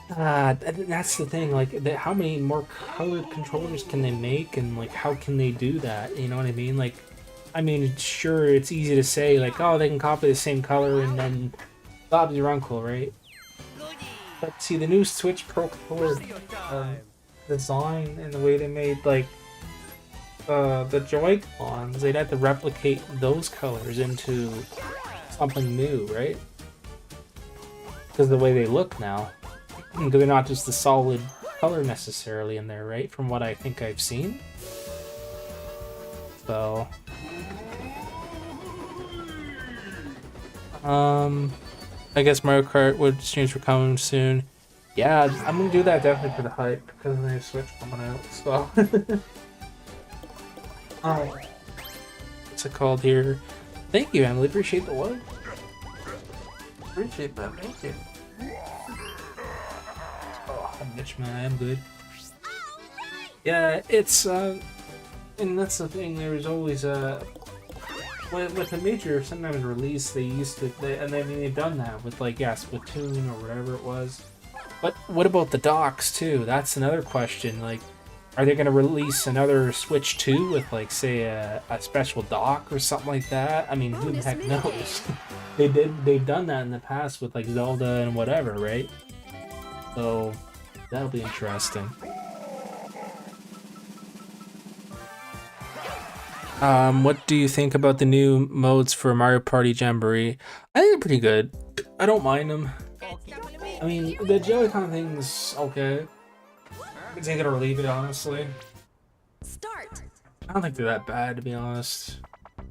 that's the thing. Like, how many more colored controllers can they make, and like how can they do that? You know what I mean? Like, I mean, sure, it's easy to say like, oh, they can copy the same color and then Bob's your uncle, right? But see, the new Switch Pro Controller design and the way they made, like, the Joy-Cons, they'd have to replicate those colors into something new, right? Because of the way they look now. Because they're not just the solid color necessarily in there, right? From what I think I've seen. So... I guess Mario Kart would streams were coming soon. Yeah, I'm gonna do that definitely for the hype because they have Switch coming out. So, what's it called here? Thank you, Emily. Appreciate the love. Appreciate that. Thank you. Oh, I'm Mitch, man. I'm good. Yeah, it's and that's the thing. There's always with a major sometimes release, they used to, and I mean they've done that with like Splatoon or whatever it was. But what about the docks too? That's another question. Like, are they going to release another Switch 2 with like say a special dock or something like that? I mean, who the heck knows? They've done that in the past with like Zelda and whatever, right? So that'll be interesting. What do you think about the new modes for Mario Party Jamboree? I think they're pretty good. I don't mind them. I mean, the Joy-Con thing's okay. I can take it or leave it, honestly. Start. I don't think they're that bad, to be honest. I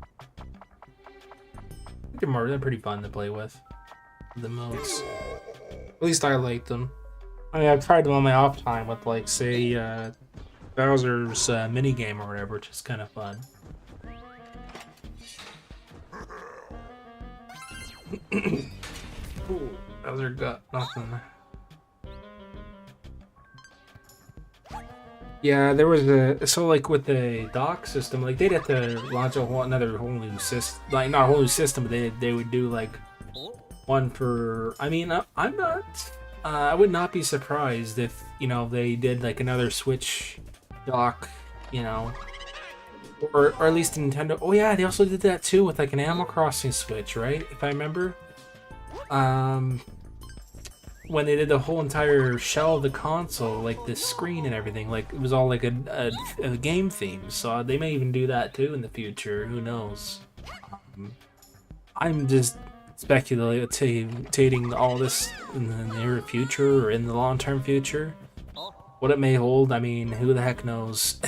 think they're pretty fun to play with. The modes. At least I like them. I mean, I've tried them on my off time with, like, say, Bowser's minigame or whatever, which is kind of fun. Ooh, Bowser got nothing. Yeah, there was so like with the dock system, like they'd have to launch another whole new system, like not a whole new system, but they would do like one for. I mean, I'm not. I would not be surprised if they did like another Switch dock, or at least Nintendo. Oh yeah, they also did that too with like an Animal Crossing Switch, right? If I remember. When they did the whole entire shell of the console, like the screen and everything, like it was all like a game theme. So they may even do that too in the future. Who knows? I'm just speculating all this in the near future or in the long-term future. What it may hold, I mean, who the heck knows?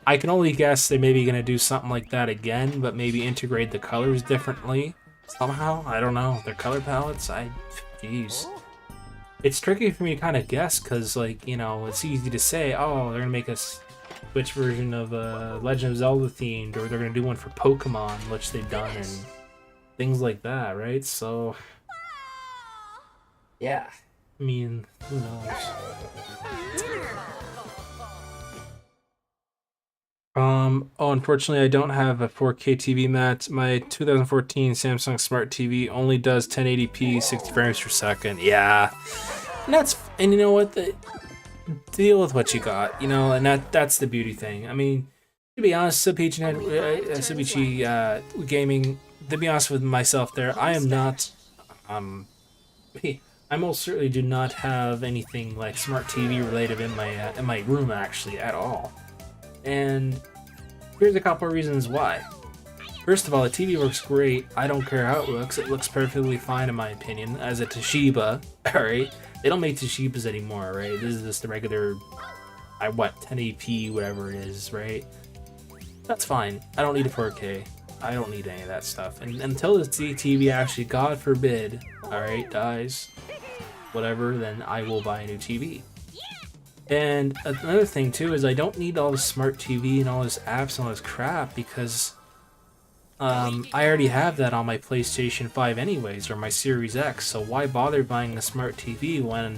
I can only guess they're maybe gonna do something like that again, but maybe integrate the colors differently somehow. I don't know. Their color palettes. Jeez. It's tricky for me to kind of guess because, like, it's easy to say, oh, they're going to make a Switch version of Legend of Zelda themed, or they're going to do one for Pokemon, which they've done, and things like that, right? So, yeah. I mean, who knows? Unfortunately, I don't have a 4K TV, Matt. My 2014 Samsung Smart TV only does 1080p, 60 frames per second. Yeah, and you know what? Deal with what you got, and that's the beauty thing. I mean, to be honest, Subichi Gaming. To be honest with myself, I am not. I most certainly do not have anything like smart TV related in my room actually at all. And here's a couple of reasons why. First of all, the TV works great. I don't care how it looks. It looks perfectly fine in my opinion. As a Toshiba, alright? They don't make Toshibas anymore, right? This is just the regular, 1080p, whatever it is, right? That's fine. I don't need a 4K. I don't need any of that stuff. And until the TV actually, God forbid, alright, dies, whatever, then I will buy a new TV. And another thing too is I don't need all this smart TV and all this apps and all this crap because I already have that on my PlayStation 5 anyways, or my Series X, so why bother buying a smart TV when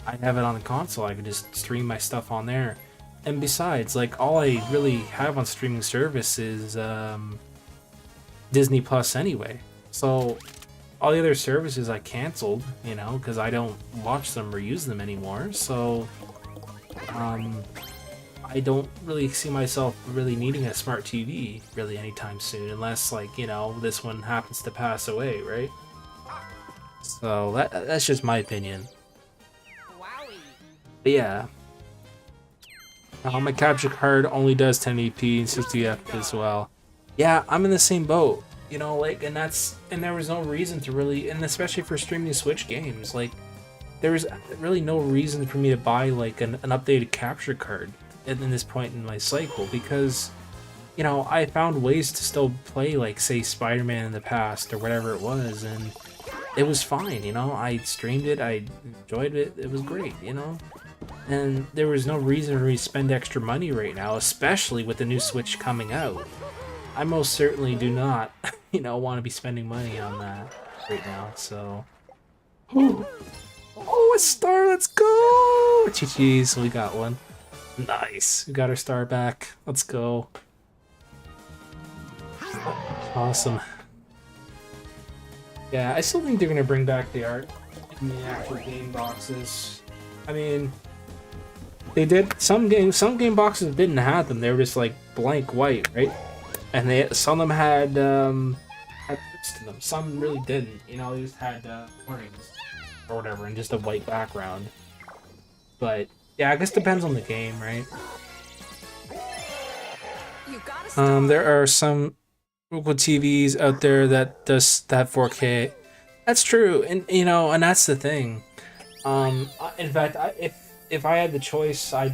I have it on the console? I can just stream my stuff on there. And besides, like, all I really have on streaming service is Disney Plus anyway. So all the other services I canceled, because I don't watch them or use them anymore, so I don't really see myself really needing a smart TV really anytime soon, unless, like, this one happens to pass away, right? So that's just my opinion. But yeah, my capture card only does 1080p and 60f as well. Yeah, I'm in the same boat, and there was no reason to really, and especially for streaming Switch games, like, there was really no reason for me to buy like an updated capture card at this point in my cycle because, I found ways to still play like say Spider-Man in the past or whatever it was, and it was fine, you know. I streamed it, I enjoyed it, it was great, you know. And there was no reason for me to spend extra money right now, especially with the new Switch coming out. I most certainly do not, you know, want to be spending money on that right now, so... Oh, a star, let's go! GG's, we got one. Nice, we got our star back. Let's go. Awesome. Yeah, I still think they're gonna bring back the art in the actual game boxes. I mean, they did some game boxes didn't have them. They were just like blank white, right? And some of them had text to them. Some really didn't. You know, they just had warnings or whatever, and just a white background. But yeah, I guess depends on the game, right? There are some Google TVs out there that does that 4K. That's true, and you know, and that's the thing. In fact, if I had the choice, I'd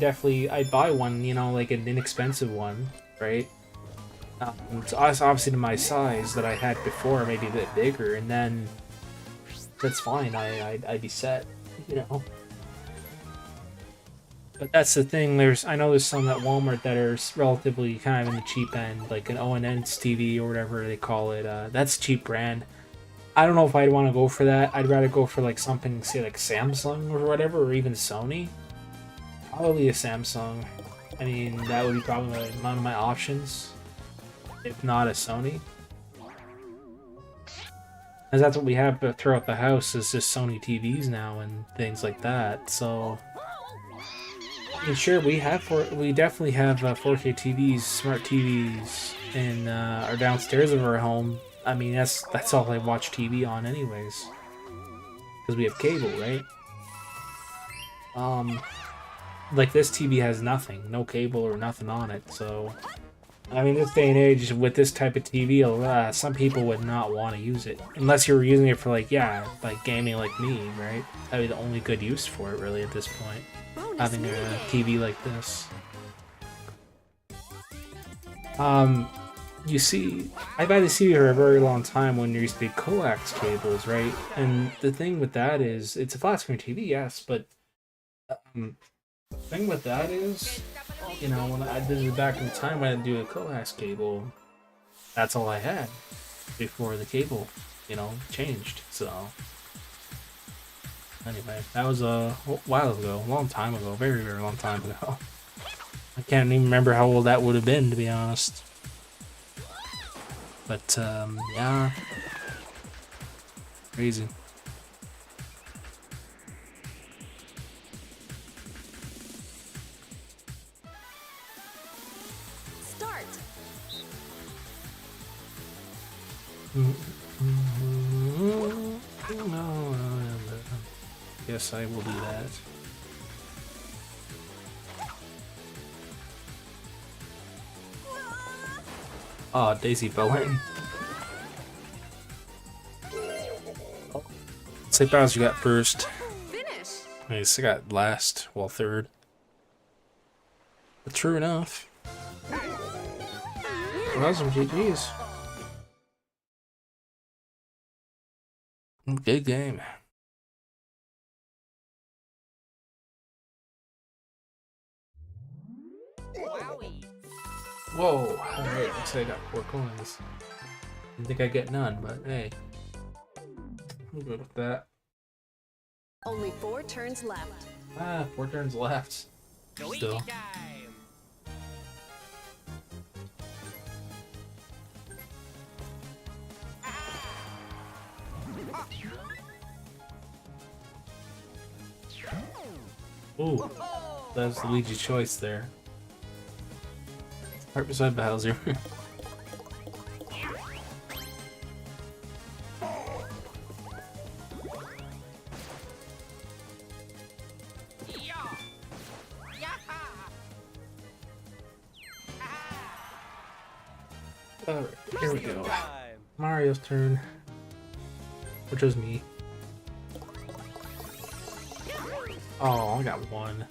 buy one. You know, like an inexpensive one, right? It's obviously to my size that I had before, maybe a bit bigger, and then that's fine. I'd be set, you know. But that's the thing. I know there's some at Walmart that are relatively kind of in the cheap end, like an O&N's TV or whatever they call it. That's a cheap brand. I don't know if I'd want to go for that. I'd rather go for like something, say like Samsung or whatever, or even Sony. Probably a Samsung. I mean, that would be probably one of my options, if not a Sony. As that's what we have throughout the house is just Sony TVs now and things like that. So, I mean, sure, we definitely have 4K TVs, smart TVs, in our downstairs of our home. I mean, that's all I watch TV on, anyways, because we have cable, right? Like this TV has nothing, no cable or nothing on it. So, I mean, this day and age with this type of TV, some people would not want to use it unless you were using it for like gaming like me, right? That'd be the only good use for it, really, at this point. Having a TV like this. You see, I've had this TV for a very long time when there used to be coax cables, right? And the thing with that is, it's a flat screen TV, yes, but the thing with that is, you know, when I did it back in time when I didn't do a coax cable, that's all I had before the cable, you know, changed. So anyway, that was a while ago, a long time ago, very, very long time ago. I can't even remember how old that would have been, to be honest. But yeah, crazy. Start. Yes, I will do that. Oh, Daisy Bowen. Say Bowser got first. Finish. Nice, I got last, well, third. But true enough. Well, that was some GG's. Good game. Wowie. Whoa, alright, looks like I got 4 coins. Didn't think I'd get none, but hey. I'm good with that. Only 4 turns left. 4 turns left. Luigi Still. time. Ooh, that's Luigi's choice there. Right beside Bowser. Yeah. Yaha. Alright, here we go. Time. Mario's turn. Which was me. Oh, I got 1.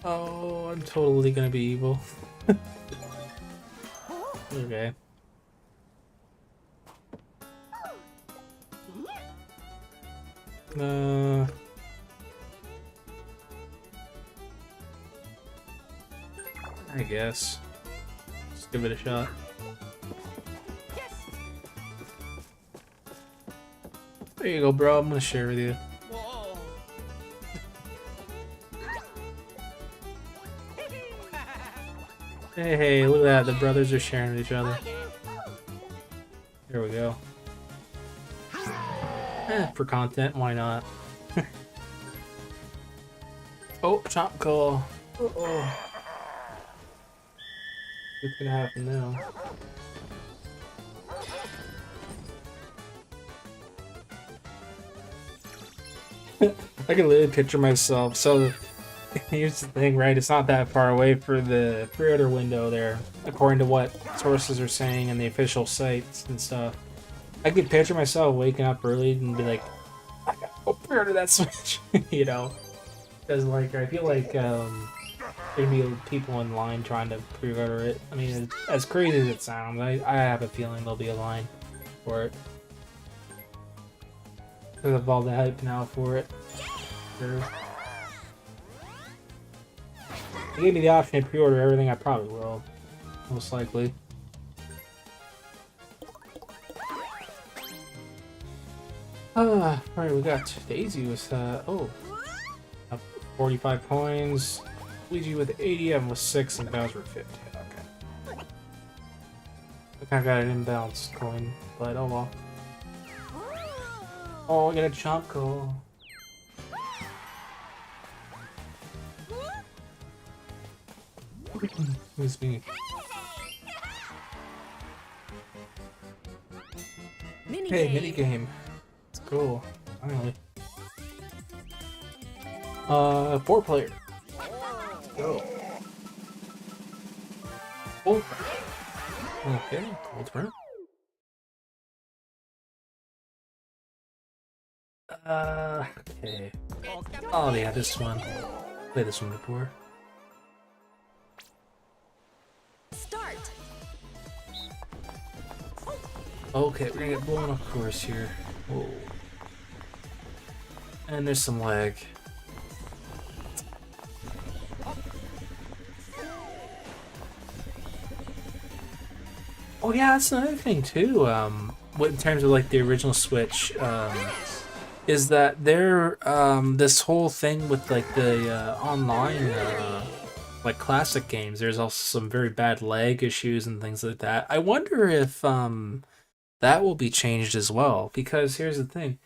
Oh, I'm totally gonna be evil. Okay. I guess. Just give it a shot. There you go, bro. I'm gonna share with you. Whoa. Hey, look at that. The brothers are sharing with each other. There we go. For content, why not? Oh, chop call. Uh-oh. What's gonna happen now? I can literally picture myself. So here's the thing, right? It's not that far away for the pre-order window there, according to what sources are saying and the official sites and stuff. I could picture myself waking up early and be like, I gotta go pre-order that Switch, you know? Because, like, I feel like there'd be people in line trying to pre-order it. I mean, as crazy as it sounds, I have a feeling there'll be a line for it. Because of all the hype now for it. Sure. If they gave me the option to pre-order everything, I probably will. Most likely. Alright, we got Daisy with, 45 coins. Luigi with 80, and with 6, and Bowser with 50. Okay. I kinda got an imbalanced coin, but oh well. Oh, I got a chomp call. Who's me? Hey, minigame. It's cool. Finally. 4-player. Go. Oh. Okay, cool turn. Okay. Oh yeah, this one. Played this one before. Start. Okay, we're gonna get blown off course here. Whoa. And there's some lag. Oh yeah, that's another thing too. What in terms of like the original Switch, is that there this whole thing with like the online like classic games. There's also some very bad lag issues and things like that. I wonder if that will be changed as well. Because here's the thing,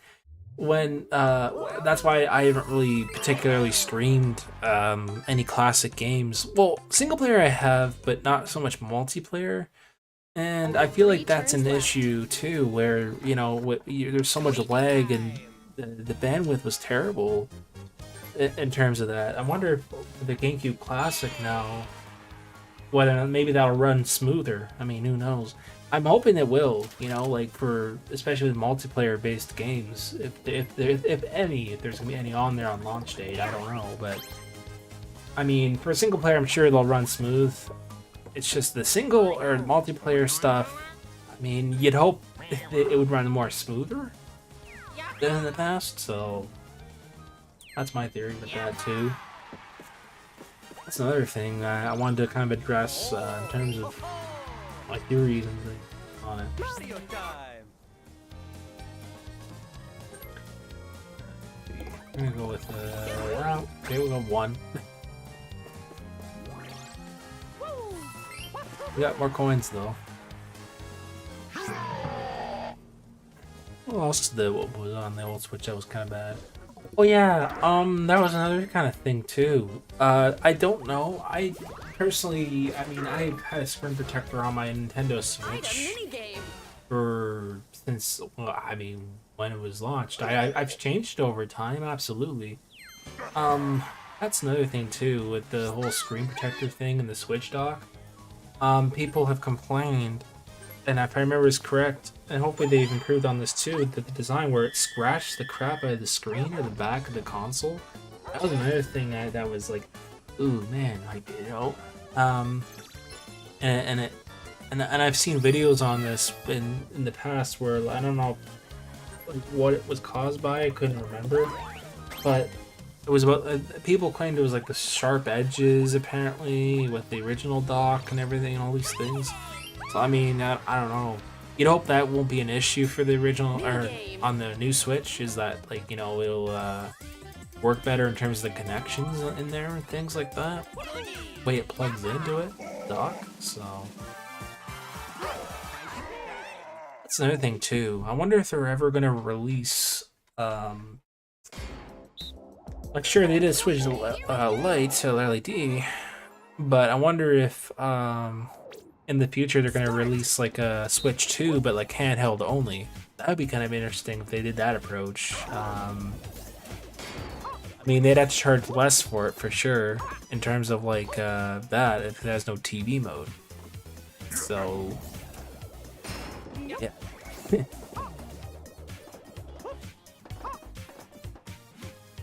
when that's why I haven't really particularly streamed any classic games. Well, single player I have, but not so much multiplayer. And I feel like that's an issue too, where, you know, there's so much lag and the bandwidth was terrible in terms of that. I wonder if the GameCube Classic now, whether maybe that'll run smoother. I mean, who knows? I'm hoping it will, you know, like for especially with multiplayer-based games. If there's gonna be any on there on launch date, I don't know, but I mean, for a single player, I'm sure they'll run smooth. It's just the single or multiplayer stuff. I mean, you'd hope it would run more smoother than in the past, so that's my theory with that too. That's another thing I wanted to kind of address in terms of my theories and things on it. Mario time. I'm gonna go with okay, we'll go 1. We got more coins though. What else did what was on the old Switch that was kind of bad? Oh yeah, that was another kind of thing too. I don't know. I personally, I mean, I've had a screen protector on my Nintendo Switch since, well, I mean, when it was launched. I've changed it over time, absolutely. That's another thing too with the whole screen protector thing and the Switch dock. People have complained, and if I remember is correct, and hopefully they've improved on this too, that the design where it scratched the crap out of the screen or the back of the console. That was another thing that was like, ooh man, like, you know, and I've seen videos on this in the past where I don't know, like what it was caused by. I couldn't remember, but it was about people claimed it was like the sharp edges apparently with the original dock and everything and all these things. So I mean, I don't know. You'd hope that won't be an issue for the original or on the new Switch. Is that like it'll work better in terms of the connections in there and things like that. The way it plugs into it, dock. So that's another thing too. I wonder if they're ever gonna release. Like sure they did switch the light to LED, but I wonder if in the future they're gonna release like a Switch 2, but like handheld only. That would be kind of interesting if they did that approach. I mean, they'd have to charge less for it for sure in terms of like that if it has no TV mode. So yeah.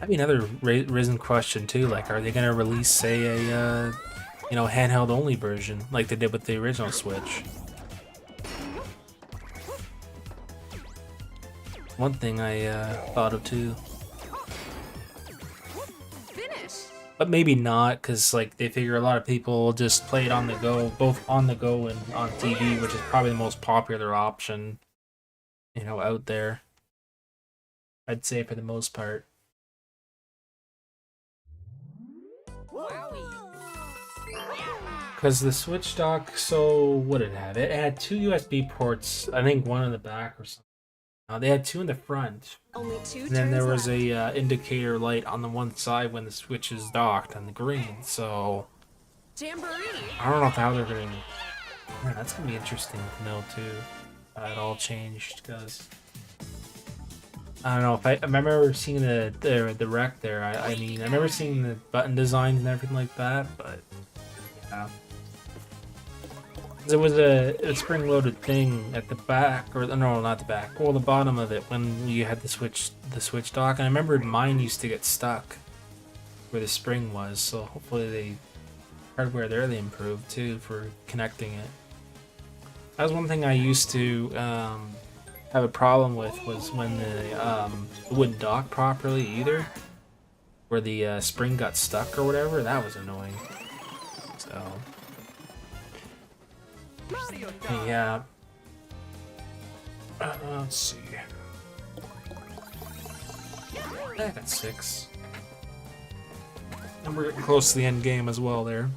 I mean, another risen question too. Like, are they gonna release, say, a handheld only version like they did with the original Switch? One thing I thought of too. But maybe not, because like they figure a lot of people will just play it on the go, both on the go and on TV, which is probably the most popular option, out there. I'd say for the most part. Because the Switch dock, so what did it have? It had 2 USB ports, I think one in the back or something. They had 2 in the front. Only 2 And then there was left. a indicator light on the one side when the Switch is docked on the green. So Jamboree. I don't know how they're gonna. Man, that's gonna be interesting to know too. It all changed because I don't know if I remember seeing the rec there. I mean I remember seeing the button designs and everything like that, but yeah. There was a spring-loaded thing at the back, or no, not the back, well, the bottom of it when you had the Switch dock. And I remember mine used to get stuck where the spring was. So hopefully the hardware there they improved too for connecting it. That was one thing I used to have a problem with was when the it wouldn't dock properly either, where the spring got stuck or whatever. That was annoying. So. Yeah. Let's see. I got 6. And we're getting close to the end game as well there.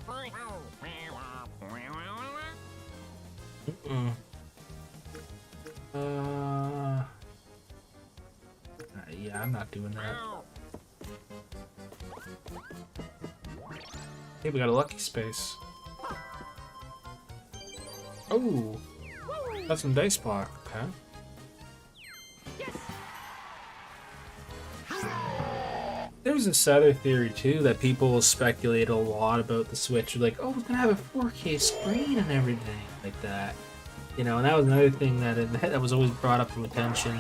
Yeah, I'm not doing that. Hey, we got a lucky space. Oh, that's some dice block, okay. There's this other theory too that people speculate a lot about the Switch. Like, oh, it's gonna have a 4K screen and everything like that. And that was another thing that was always brought up from attention.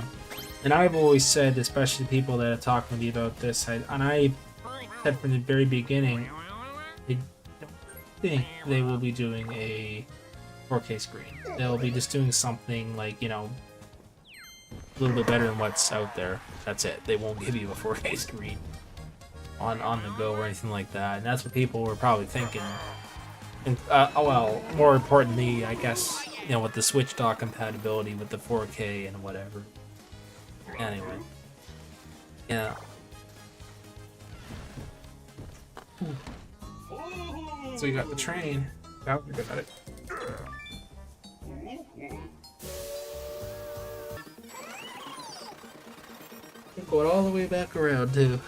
And I've always said, especially people that have talked to me about this, I said from the very beginning, I don't think they will be doing a 4K screen. They'll be just doing something like, a little bit better than what's out there. That's it. They won't give you a 4K screen on the go or anything like that. And that's what people were probably thinking. And well, more importantly, I guess, with the Switch dock compatibility with the 4K and whatever. Anyway. Yeah. So you got the train. Oh, you got it. Going all the way back around too.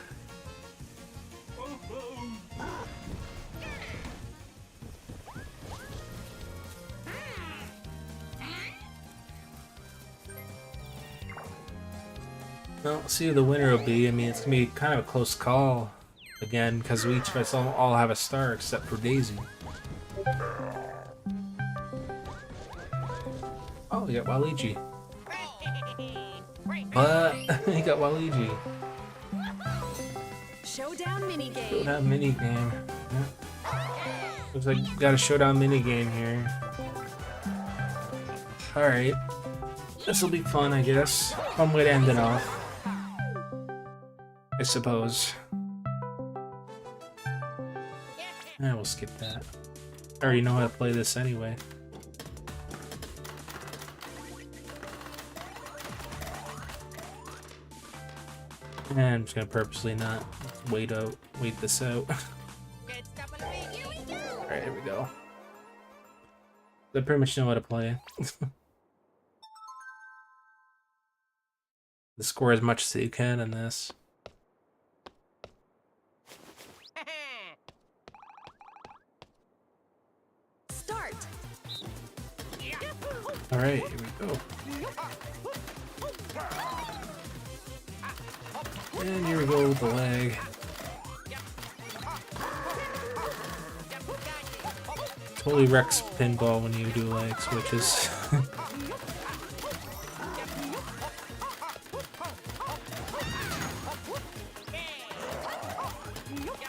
Well, see who the winner will be. I mean, it's gonna be kind of a close call again because we each of us all have a star except for Daisy. Oh, you got Waluigi. What? You got Waluigi. Showdown minigame. Showdown minigame. Yeah. Looks like you got a showdown minigame here. Alright. This'll be fun, I guess. Fun way to end it off, I suppose. We'll skip that. I already know how to play this anyway. And I'm just gonna purposely not wait this out. Alright, here we go. I pretty much know how to play. The score as much as you can in this. Start. Alright, here we go. And here we go with the lag. Totally wrecks pinball when you do lag switches.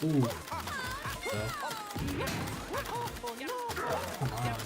Ooh. Come on.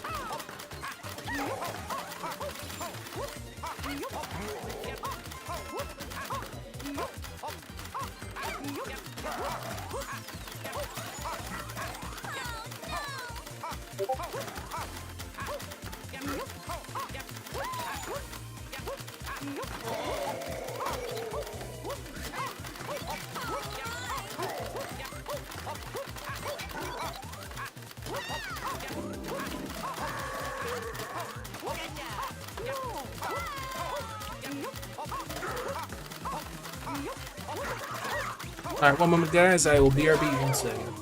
Alright, one moment guys, I will BRB in a second.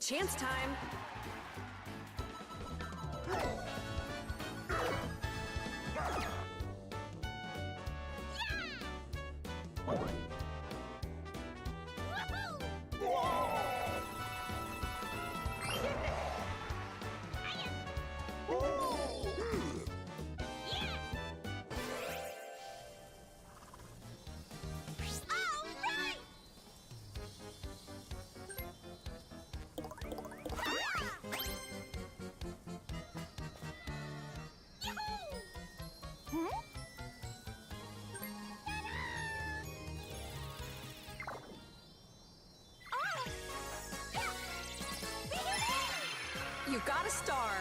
Chance time. You got a star.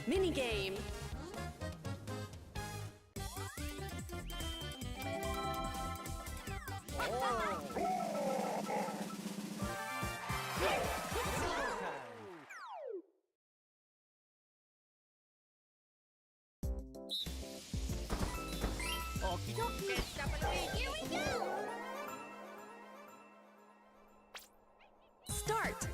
Minigame. Okie dokie. Here we go. Start.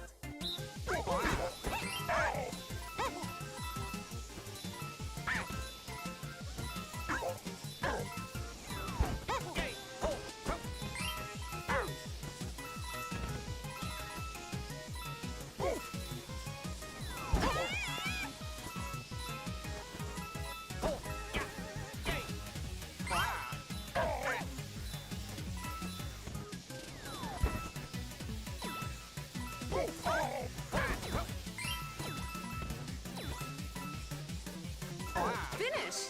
Finish.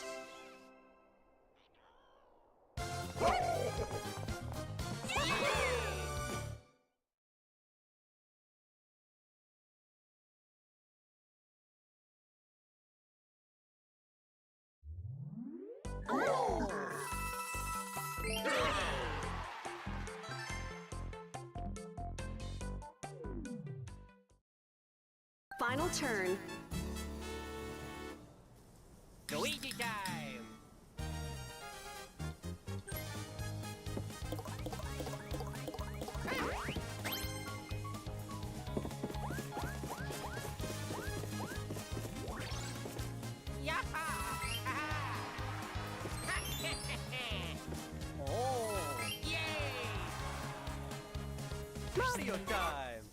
Final turn. Luigi time. Oh, yay! Mario time.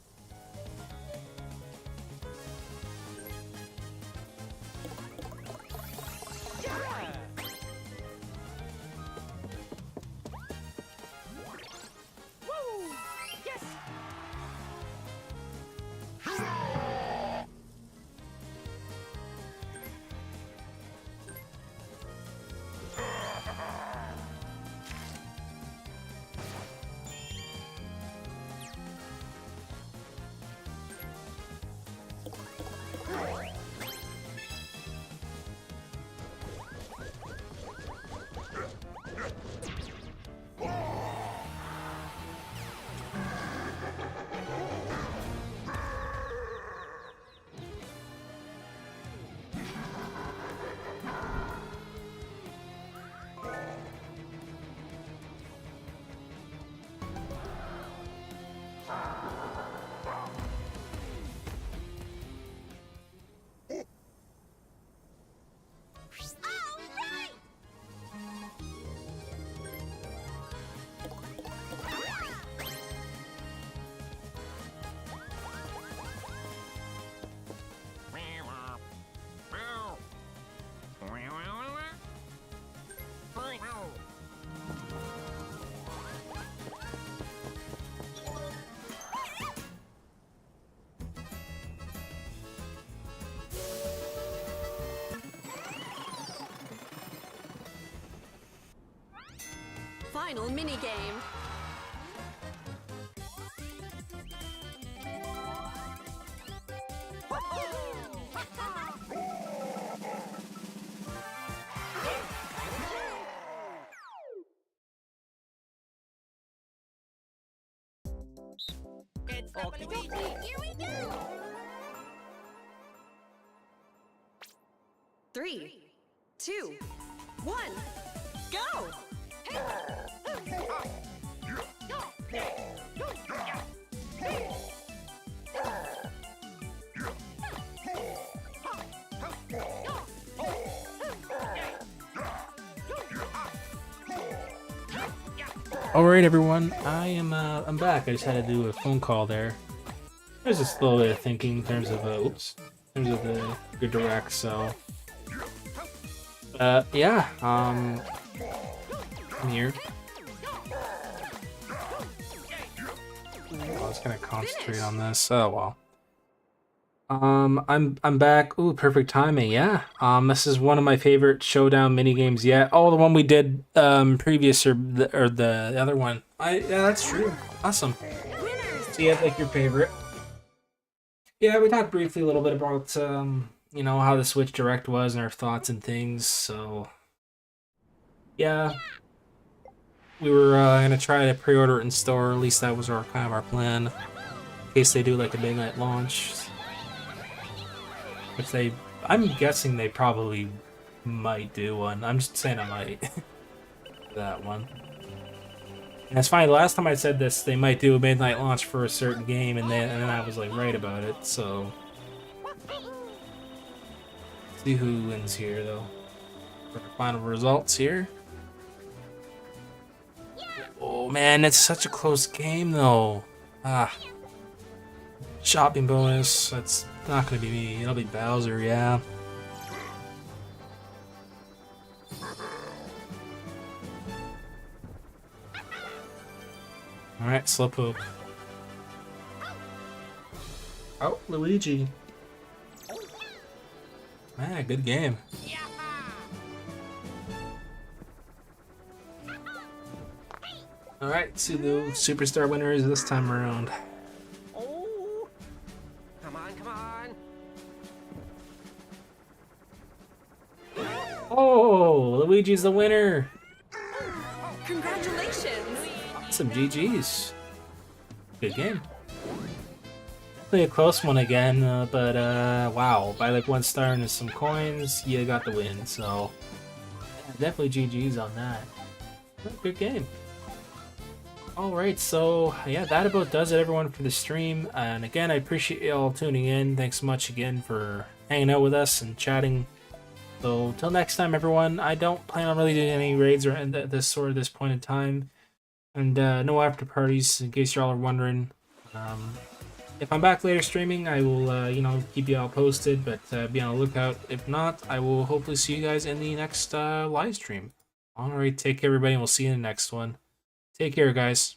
Yeah! Woo! Yes! Final minigame. Okie dokie. Here we go. 3, 2, 1, go! All right, everyone. I'm back. I just had to do a phone call there. There's just a little bit of thinking in terms of in terms of the good direct. So, yeah. I'm here. I was gonna concentrate on this. Oh well. I'm back. Ooh, perfect timing. Yeah. This is one of my favorite showdown mini games yet. Oh, the one we did previous or the other one. Yeah, that's true. Awesome. So you have like your favorite. Yeah, we talked briefly a little bit about you know, how the Switch Direct was and our thoughts and things. So yeah, we were gonna try to pre-order it in store. At least that was our kind of our plan, in case they do like a big night launch. Which I'm guessing they probably might do one. I'm just saying I might. That one. And it's funny, the last time I said this, they might do a midnight launch for a certain game, and then I was like right about it, so. See who wins here, though. For the final results here. Oh man, it's such a close game, though. Ah. Shopping bonus, that's not gonna be me, it'll be Bowser, yeah. Alright, Slowpoke. Oh, Luigi. Man, good game. Alright, see the superstar winners this time around. Oh, come on, come on. Oh, Luigi's the winner. Congratulations! Some GG's. Good game. Definitely a close one again, but wow, by like 1 star and some coins, you got the win. So yeah, definitely GG's on that. Good game. Alright, so yeah, that about does it, everyone, for the stream. And again, I appreciate you all tuning in. Thanks so much again for hanging out with us and chatting. So till next time, everyone, I don't plan on really doing any raids or this sort of this point in time. And no after parties, in case y'all are wondering. If I'm back later streaming, I will, you know, keep you all posted, but be on the lookout. If not, I will hopefully see you guys in the next live stream. Alright, take care, everybody, and we'll see you in the next one. Take care, guys.